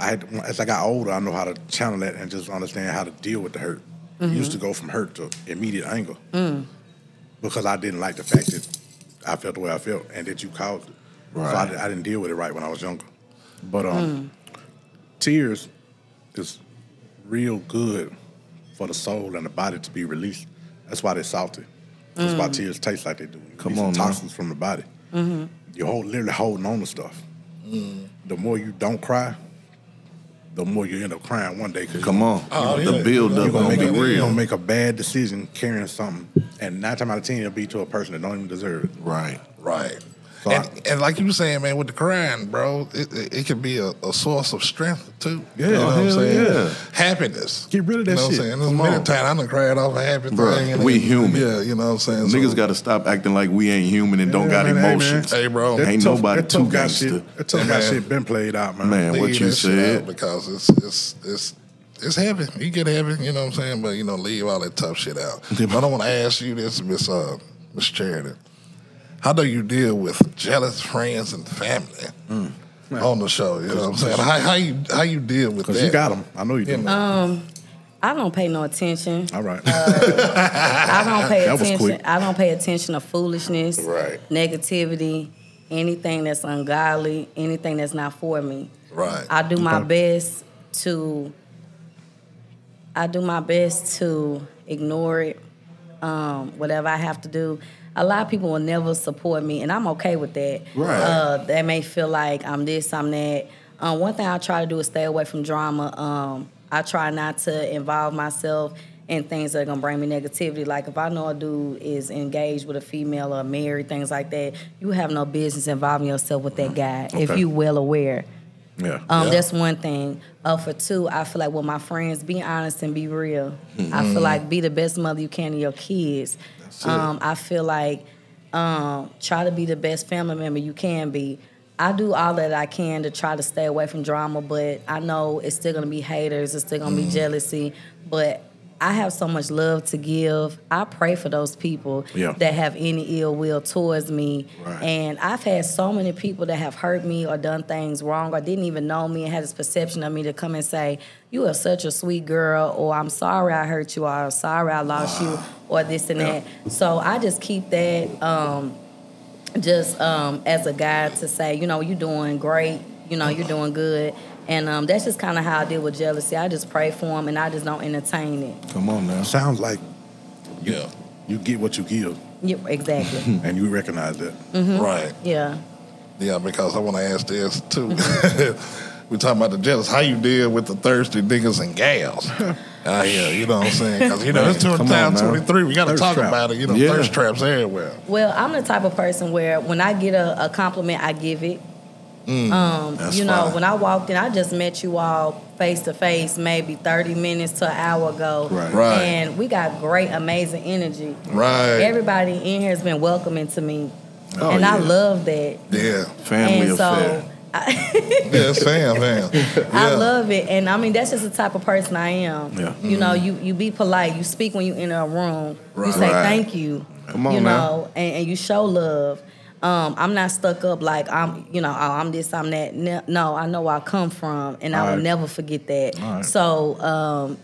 as I got older, I know how to channel that and just understand how to deal with the hurt. It used to go from hurt to immediate anger because I didn't like the fact that I felt the way I felt and that you caused it. Right. So I didn't deal with it right when I was younger. But tears is real good for the soul and the body to be released. That's why they're salty. That's why tears taste like they do. Come on, toxins from the body. You're literally holding on to stuff. The more you don't cry, the more you end up crying one day. Come on. The build up gonna be real. You're gonna make a bad decision carrying something, and 9 times out of 10 it'll be to a person that don't even deserve it. Right. So and like you were saying, man, with the crying, bro, it can be a source of strength too. Yeah, you know what I'm saying? Yeah. Happiness. Get rid of that shit. You know what I'm saying? There's many times I done cried off a happy thing. We human. Yeah, you know what I'm saying? Niggas got to stop acting like we ain't human and don't got emotions. Hey, bro. Ain't nobody too gangster. That tough guy shit been played out, man. Man, what you said. Because it's heavy. You get heavy, you know what I'm saying? But, leave all that tough shit out. But I don't want to ask you this, Miss Charity. How do you deal with jealous friends and family on the show? You know what I'm saying? How you deal with that? Because you got them. I know you do. I don't pay no attention. All right. I don't pay That was attention. quick. I don't pay attention to foolishness, negativity, anything that's ungodly, anything that's not for me. Right. I do my best to ignore it. Whatever I have to do. A lot of people will never support me, and I'm okay with that. Right. They may feel like I'm this, I'm that. One thing I try to do is stay away from drama. I try not to involve myself in things that are gonna bring me negativity. Like if I know a dude is engaged with a female or married, things like that, you have no business involving yourself with that guy if you well aware. Yeah. That's one thing. For two, I feel like with my friends, be honest and be real. I feel like be the best mother you can to your kids. I feel like try to be the best family member you can be. I do all that I can to try to stay away from drama, but I know it's still going to be haters, it's still going to be jealousy, but I have so much love to give. I pray for those people that have any ill will towards me. Right. And I've had so many people that have hurt me or done things wrong or didn't even know me and had this perception of me to come and say, you are such a sweet girl, or I'm sorry I hurt you, or I'm sorry I lost you, or this and that. So I just keep that as a guide to say, you're doing great, you're doing good. And that's just kind of how I deal with jealousy. I just pray for them, and I just don't entertain it. Come on now. Sounds like you get what you give. Yeah, exactly. And you recognize that. Right. Yeah. Yeah, because I want to ask this, too. We're talking about the jealous. How you deal with the thirsty niggas and gals? You know what I'm saying? Because, it's 2023. We got to talk about it. Thirst traps everywhere. Well, I'm the type of person where when I get a compliment, I give it. When I walked in, I just met you all face to face maybe 30 minutes to an hour ago. Right. And we got great, amazing energy. Right. Everybody in here has been welcoming to me. I love that. Yeah. Family affair. It's fam. I love it. And I mean, that's just the type of person I am. Yeah. You be polite. You speak when you enter a room. Right. You say thank you. Come on now. And you show love. I'm not stuck up like I'm this, I'm that. No, I know where I come from, and I will never forget that. Right. So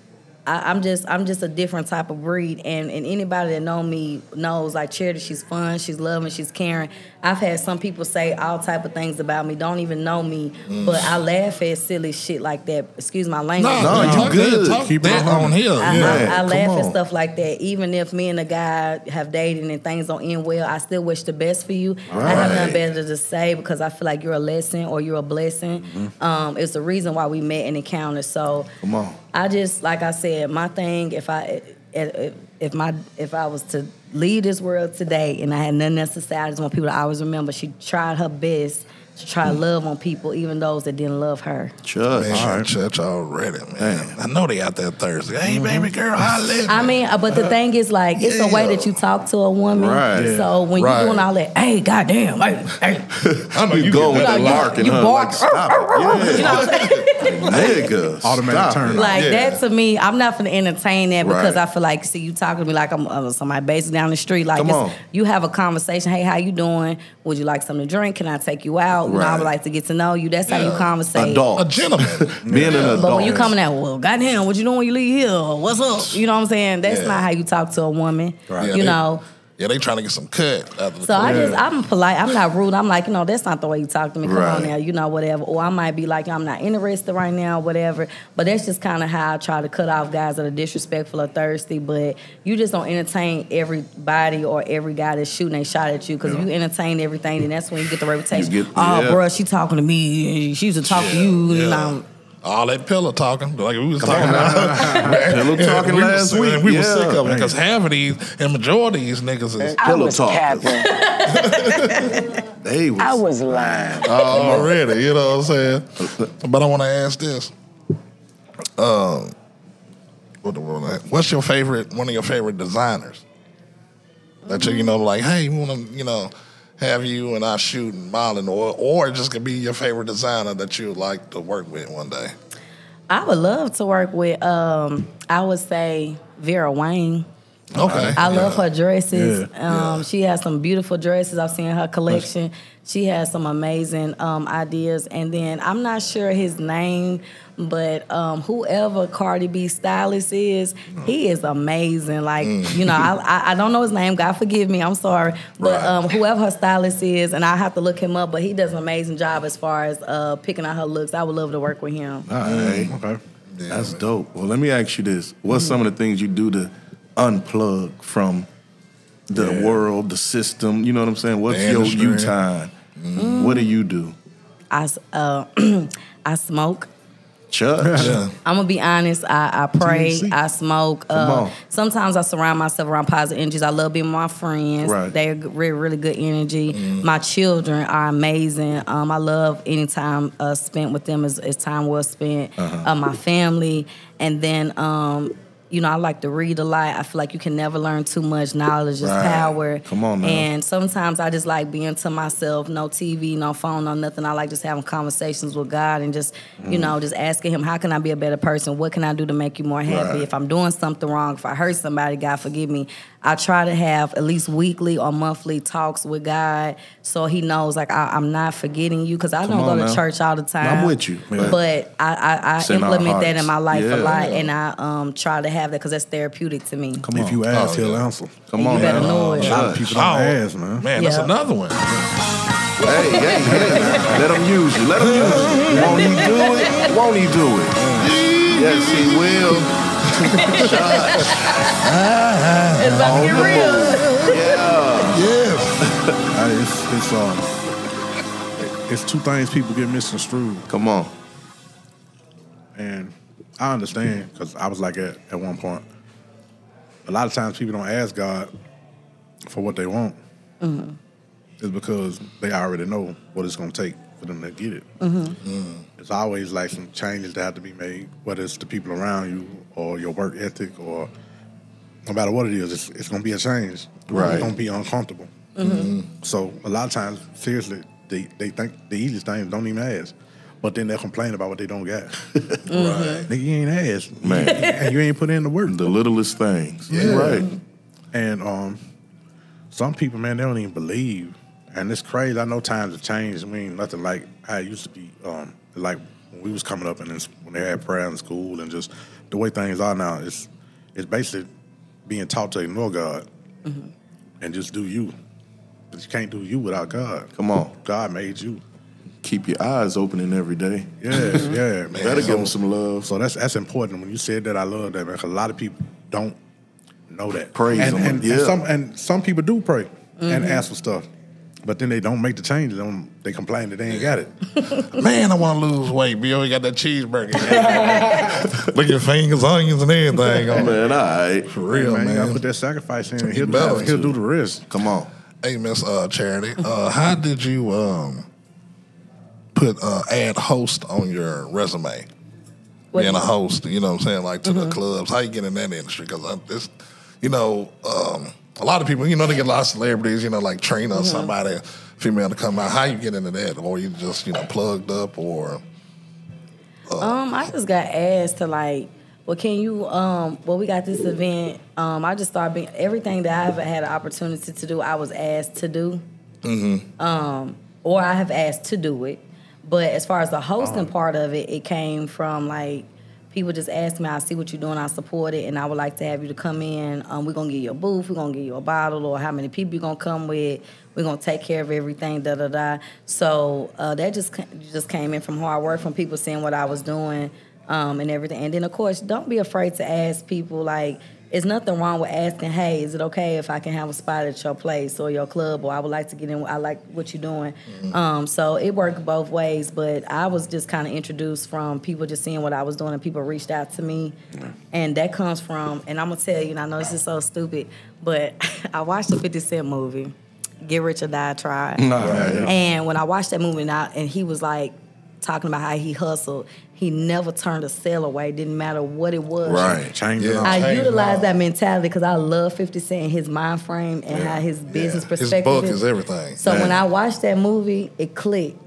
I'm just a different type of breed, and anybody that know me knows like Charity, she's fun, she's loving, she's caring. I've had some people say all type of things about me, don't even know me, but I laugh at silly shit like that. Excuse my language. No, you good. Keep that on here. I laugh at stuff like that. Even if me and a guy have dated and things don't end well, I still wish the best for you. Right. I have nothing better to say because I feel like you're a lesson or you're a blessing. It's the reason why we met and encountered. So come on. I just, like I said, my thing, if I was to leave this world today and I had nothing else to say, I just want people to always remember she tried her best to try to love on people, even those that didn't love her. Church already, man. I know they out there Thursday. Hey, baby girl, holla. I mean, but the thing is, like, it's the way that you talk to a woman. Right. So when you're doing all that, hey, goddamn, hey. I know you going with that larking, you bark. Like, stop it. You know what I'm saying? Nigga, automatic turn. Like that to me, I'm not gonna entertain that because Right. I feel like, see, you talking to me like I'm somebody basically down the street. Like, Come on. you have a conversation. Hey, how you doing? Would you like something to drink? Can I take you out? You know, I Right. would like to get to know you. That's how you conversate. Adult. A gentleman. Being an adult. But when you coming out, well, goddamn, what you doing when you leave here? What's up? You know what I'm saying? That's not how you talk to a woman. Right. You know. Yeah, they trying to get some cut after the So club. I'm polite. I'm not rude. I'm like, that's not the way you talk to me. Come on Right. now, whatever. Or I might be like, I'm not interested right now, whatever. But that's just kind of how I try to cut off guys that are disrespectful or thirsty. But you just don't entertain everybody or every guy that's shooting a shot at you. Because if you entertain everything, then that's when you get the reputation. Bruh, she talking to me. She used to talk to you. You know. All that pillow talking, like we was talking about. Pillow talking last week. We were sick of it because half of these and majority of these niggas is pillow talkers. I was lying. Already, you know what I'm saying? But I want to ask this. What's your favorite, one of your favorite designers? That you know, like, hey, we want to, have you and I shoot and modeling, or it just could be your favorite designer that you would like to work with one day? I would love to work with, I would say, Vera Wang. Okay. I love her dresses. Yeah. She has some beautiful dresses. I've seen her collection. She has some amazing ideas. And then I'm not sure his name, but whoever Cardi B stylist is, he is amazing. Like, I don't know his name. God forgive me. I'm sorry. But whoever her stylist is, and I have to look him up, but he does an amazing job as far as picking out her looks. I would love to work with him. All right. Okay. That's dope. Well, let me ask you this. What's some of the things you do to unplug from the world, the system? You know what I'm saying? What's your you time? What do you do? I smoke. Church. I'm gonna be honest. I pray. THC. I smoke. Sometimes I surround myself around positive energies. I love being with my friends. Right. They're really, really good energy. My children are amazing. I love any time spent with them is time well spent. My family, and then I like to read a lot. I feel like you can never learn too much. Knowledge is power. Come on now. And sometimes I just like being to myself. No TV, no phone, no nothing. I like just having conversations with God and just, just asking him, how can I be a better person? What can I do to make you more happy? Right. If I'm doing something wrong, if I hurt somebody, God forgive me. I try to have at least weekly or monthly talks with God so he knows, like, I'm not forgetting you, because I don't go to church all the time. I'm with you. But I implement that in my life a lot, Yeah. and I try to have that because that's therapeutic to me. Come on. If you ask, he'll answer. Come on, You better man. know it. A lot of people don't ask, man. Man, that's Yeah. another one. Hey. Let him use you. Let him use you. Won't he do it? Won't he do it? Yes, he will. It's about to get real. It's two things people get misconstrued. Come on. And I understand, because I was like that at one point. A lot of times people don't ask God for what they want. It's because they already know what it's going to take for them to get it. It's always like some changes that have to be made, whether it's the people around you or your work ethic, or no matter what it is, it's going to be a change. Right. It's going to be uncomfortable. So a lot of times, seriously, they think the easiest thing is don't even ask. But then they'll complain about what they don't got. Right. Nigga, you ain't asked. Man. And you ain't put in the work. The littlest things. Yeah. Right. And some people, man, they don't even believe. And it's crazy. I know times have changed. I mean, nothing like how it used to be. Like when we was coming up and when they had prayer in school, and just the way things are now, it's basically being taught to ignore God and just do you. But you can't do you without God. Come on. God made you. Keep your eyes opening every day. Yeah, man. Better give them some love. So that's important. When you said that, I love that, man, because a lot of people don't know that. Praise them. And some people do pray and ask for stuff, but then they don't make the changes. They complain that they ain't got it. Man, I want to lose weight. Bill, you got that cheeseburger. Look at your fingers, onions, and everything. Man, all right. For real, man. You gotta put that sacrifice in. He'll better do the rest. Come on. Hey, Miss Charity, how did you put add host on your resume? Being a host, you know what I'm saying, like to the clubs. How you get in that industry? Because this, a lot of people, they get a lot of celebrities, like Trina or somebody, female to come out. How you get into that? Or you just, plugged up or? I just got asked to like, well, can you, we got this event. I just started being, everything that I ever had an opportunity to do, I was asked to do. Or I have asked to do it. But as far as the hosting part of it, it came from like, people just ask me, I see what you're doing, I support it, and I would like to have you to come in. We're going to give you a booth, we're going to give you a bottle, or how many people you're going to come with. We're going to take care of everything, da-da-da. So that just came in from hard work, from people seeing what I was doing and everything. And then, of course, don't be afraid to ask people, like, there's nothing wrong with asking, hey, is it okay if I can have a spot at your place or your club, or I would like to get in, I like what you're doing. So it worked both ways, but I was just kind of introduced from people just seeing what I was doing, and people reached out to me. And that comes from, and I'm going to tell you, and I know this is so stupid, but I watched the 50 Cent movie, Get Rich or Die Trying. And when I watched that movie, and he was like, talking about how he hustled, he never turned a sale away. Didn't matter what it was. Right, I utilized that mentality because I love 50 Cent, his mind frame, and how his business perspective. His book is everything. So when I watched that movie, it clicked.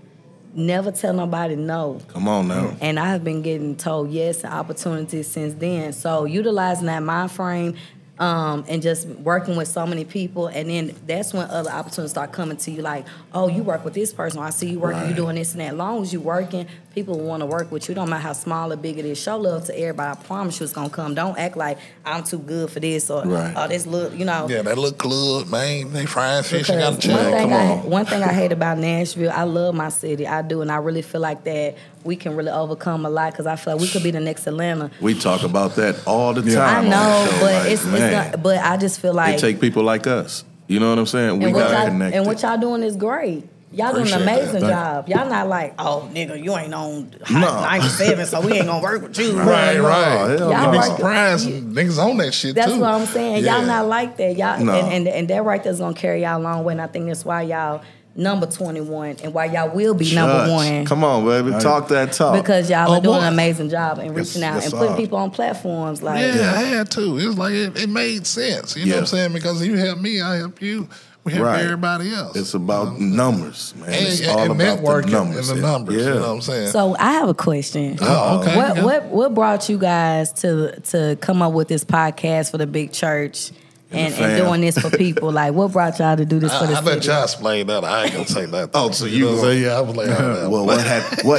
Never tell nobody no. Come on now. And I have been getting told yes to opportunities since then. So utilizing that mind frame. And just working with so many people, and then that's when other opportunities start coming to you. Like, oh, you work with this person. Or I see you working. You doing this and that. As long as you working, people want to work with you. Don't matter how small or big it is. Show love to everybody. I promise you, it's gonna come. Don't act like I'm too good for this or oh, this look. You know. Yeah, that little club, man. They frying fish. I got to check. One thing I hate about Nashville, I love my city. I do, and I really feel like that we can really overcome a lot because I feel like we could be the next Atlanta. We talk about that all the time. I know, but it's not, but I just feel like they take people like us. You know what I'm saying? We gotta connect. And what y'all doing is great. Y'all doing an amazing job. Y'all not like, oh, nigga, you ain't on 97, so we ain't gonna work with you. Right. Y'all be surprised niggas on that shit, that's too. That's what I'm saying. Y'all not like that. Y'all and that right there's gonna carry y'all a long way, and I think that's why y'all number 21 and why y'all will be number 1. Come on, baby. Talk that talk. Because y'all are doing an amazing job and reaching out and putting people on platforms. Like I had to. It was like, it made sense. You know what I'm saying? Because you help me, I help you. We help everybody else. It's about numbers, man. It's all and about networking the numbers. and the numbers. You know what I'm saying? So I have a question. Oh, okay. What brought you guys to come up with this podcast for the big church? And doing this for people, like, what brought y'all to do this for the city? I let y'all explain that. I ain't gonna say that. Oh, so you know, I was like, well, what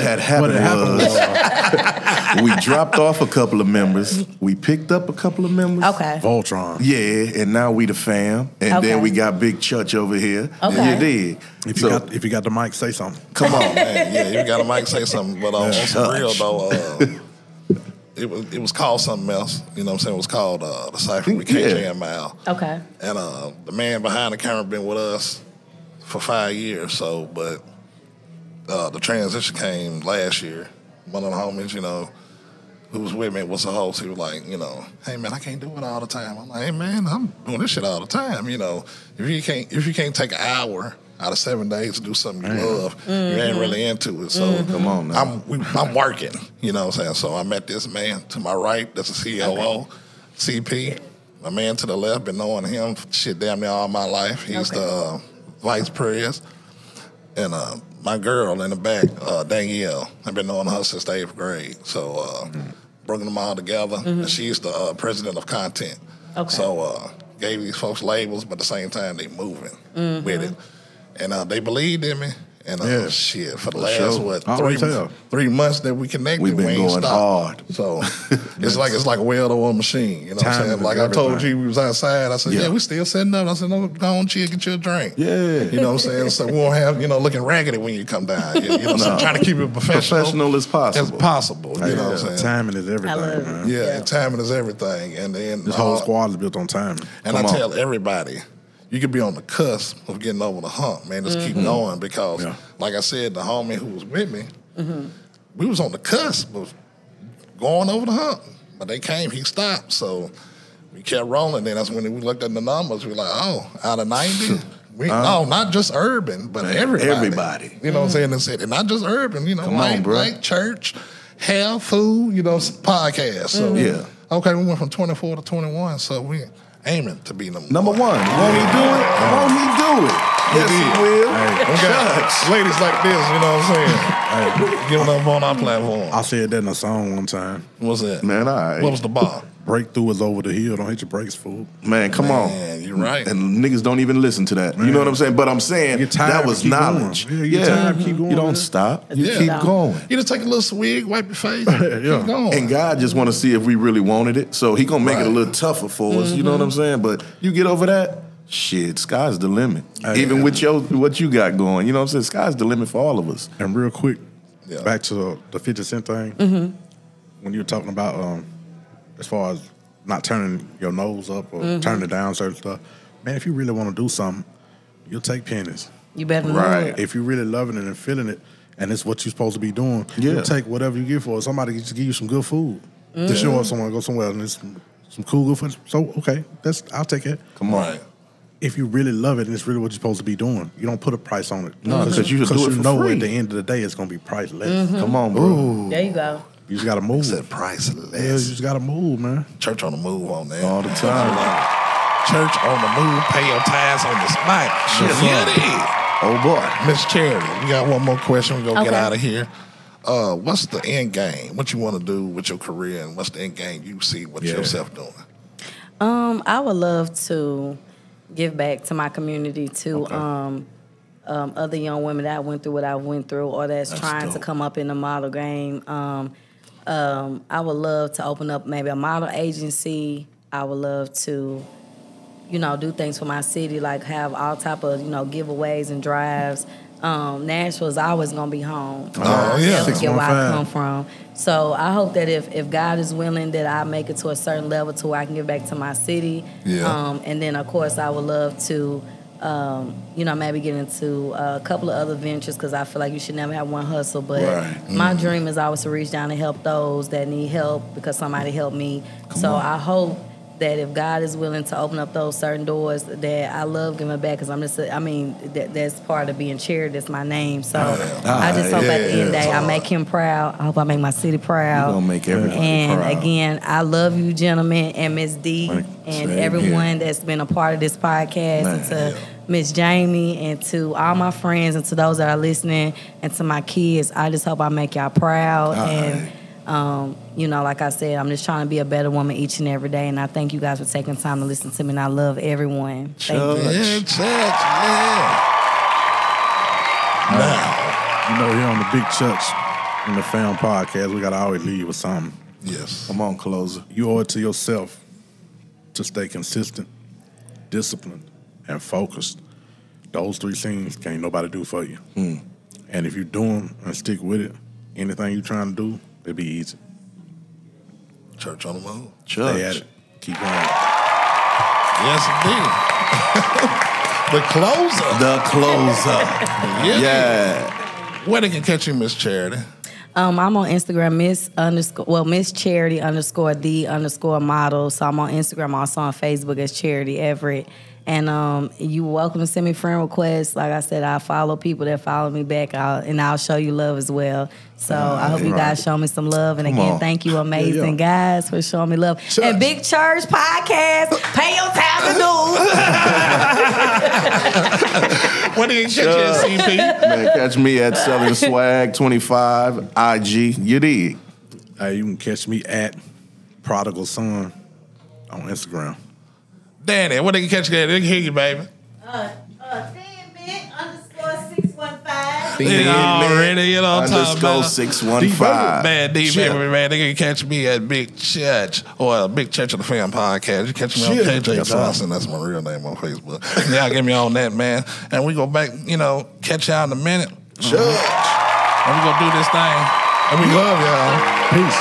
had happened was we dropped off a couple of members. We picked up a couple of members. Okay. Voltron. Yeah, and now we the fam. And then we got Big Church over here. Okay. You did. If you got the mic, say something. Come on, man. Yeah, you got a mic, say something. But on some real though, it was called something else. You know what I'm saying? It was called The Cypher with KJ and Mal. Okay. And the man behind the camera been with us for 5 years. So, but the transition came last year. One of the homies, you know, who was with me was the host. He was like, you know, hey man, I can't do it all the time. I'm like, hey man, I'm doing this shit all the time. You know, if you can't take an hour out of 7 days to do something you love, you ain't really into it. So come on now. I'm working, you know what I'm saying? So I met this man to my right, that's a COO, CP. My man to the left, been knowing him shit damn near all my life. He's the vice president. And my girl in the back, Danielle, I've been knowing her since the 8th grade. So bringing them all together. And she's the president of content. Okay. So gave these folks labels, but at the same time they moving with it. And they believed in me. And shit, for the last 3 months that we connected, we've been going hard. So it's like a well-oiled machine. You know what I'm saying? Like I told you, we was outside. I said, we still setting up. I said, no, go on, chill, get you a drink. Yeah. You know what I'm saying? So we won't have, looking raggedy when you come down. You know, so I'm trying to keep it professional as possible. As possible. You know what I'm saying? Timing is everything, man. Yeah, timing is everything. And then this whole squad is built on timing. And I tell everybody, you could be on the cusp of getting over the hump, man. Just keep going because, like I said, the homie who was with me, we was on the cusp of going over the hump. But they came, he stopped. So we kept rolling. Then that's when we looked at the numbers. We were like, oh, out of 90, no, not just urban, but everybody. You know what I'm saying? In the city. Not just urban, like church, health, food, podcast. So, okay, we went from 24 to 21. So we aiming to be number one. Won't he do it? Won't he do it? Yes, he will. Hey, we got ladies like this, you know what I'm saying? Hey, giving up on our platform. I said that in a song one time. What's that? Man, all right. What was the bar? Breakthrough is over the hill. Don't hit your brakes, fool. Man, come on. You're right. And niggas don't even listen to that. Man. You know what I'm saying? But I'm saying that was knowledge. Keep going. You don't stop. You keep going. You just take a little swig, wipe your face, keep going. And God just want to see if we really wanted it. So he going to make it a little tougher for us. You know what I'm saying? But you get over that, shit, sky's the limit. Even with what you got going. You know what I'm saying? Sky's the limit for all of us. And real quick, back to the 50 Cent thing. When you were talking about as far as not turning your nose up or turning it down, certain stuff. Man, if you really want to do something, you'll take pennies. You better know it. If you're really loving it and feeling it, and it's what you're supposed to be doing, you'll take whatever you get for it. Somebody just give you some good food. To show up someone, go somewhere, and it's some cool good food. So, okay, I'll take it. Come on. If you really love it and it's really what you're supposed to be doing, you don't put a price on it. No, because you do it for free. At the end of the day, it's going to be priceless. Come on, bro. Ooh. There you go. You just got to move. It's priceless. Yeah, you just got to move, man. Church on the move on there. All the time. Church on the move, pay your tithes on the spot. Oh, boy. Miss Charity, we got one more question. We're going to get out of here. What's the end game? What you want to do with your career, and what's the end game you see with yourself doing? I would love to give back to my community, to other young women that went through what I went through, or that's trying to come up in the model game. I would love to open up maybe a model agency. I would love to, do things for my city, like have all type of, giveaways and drives. Nashville's always gonna be home. Oh yeah, get where I come from. So I hope that if God is willing, that I make it to a certain level to where I can give back to my city. And then of course I would love to, maybe get into a couple of other ventures, because I feel like you should never have one hustle. But my dream is always to reach down and help those that need help because somebody helped me. I hope that if God is willing to open up those certain doors, that I love giving back, because that's part of being charity. That's my name. So I just hope at the end of the day I make him proud. I hope I make my city proud. You're gonna make everybody proud. And again, I love you, gentlemen, and Miss D, and everyone that's been a part of this podcast, and to Miss Jamie, and to all my friends, and to those that are listening, and to my kids. I just hope I make y'all proud. Like I said, I'm just trying to be a better woman each and every day, and I thank you guys for taking time to listen to me, and I love everyone. Thank you. Now, here on the Big Church in the Fam Podcast, we got to always leave with something. Yes. Come on, closer. You owe it to yourself to stay consistent, disciplined, and focused. Those three things can't nobody do for you. And if you do them and stick with it, anything you're trying to do, it'll be easy. Church on the move. Church. Stay at it. Keep going. Yes, indeed. The closer. Where they can catch you, Miss Charity? I'm on Instagram, Miss Charity _the_model. So I'm on Instagram, also on Facebook as Charity Everett. And you're welcome to send me friend requests. Like I said, I follow people that follow me back, and I'll show you love as well. So I hope you guys show me some love. And again, thank you, amazing guys, for showing me love. Church. And Big Church Podcast, pay your tax and dues. Where do you catch you at, CP? Man, catch me at Selling Swag 25 IG. You dig? Hey, you can catch me at Prodigal Son on Instagram. Danny, where they can catch you at? They can hear you, baby. Already, you know what I'm talking about. _615. Man, D, baby, man, they can catch me at Big Church, or Big Church of the Fam Podcast. You catch me on KJ Johnson. That's my real name on Facebook. Y'all get me on that, man. And we go back, catch y'all in a minute. Church. And we gonna do this thing. And we love y'all. Peace.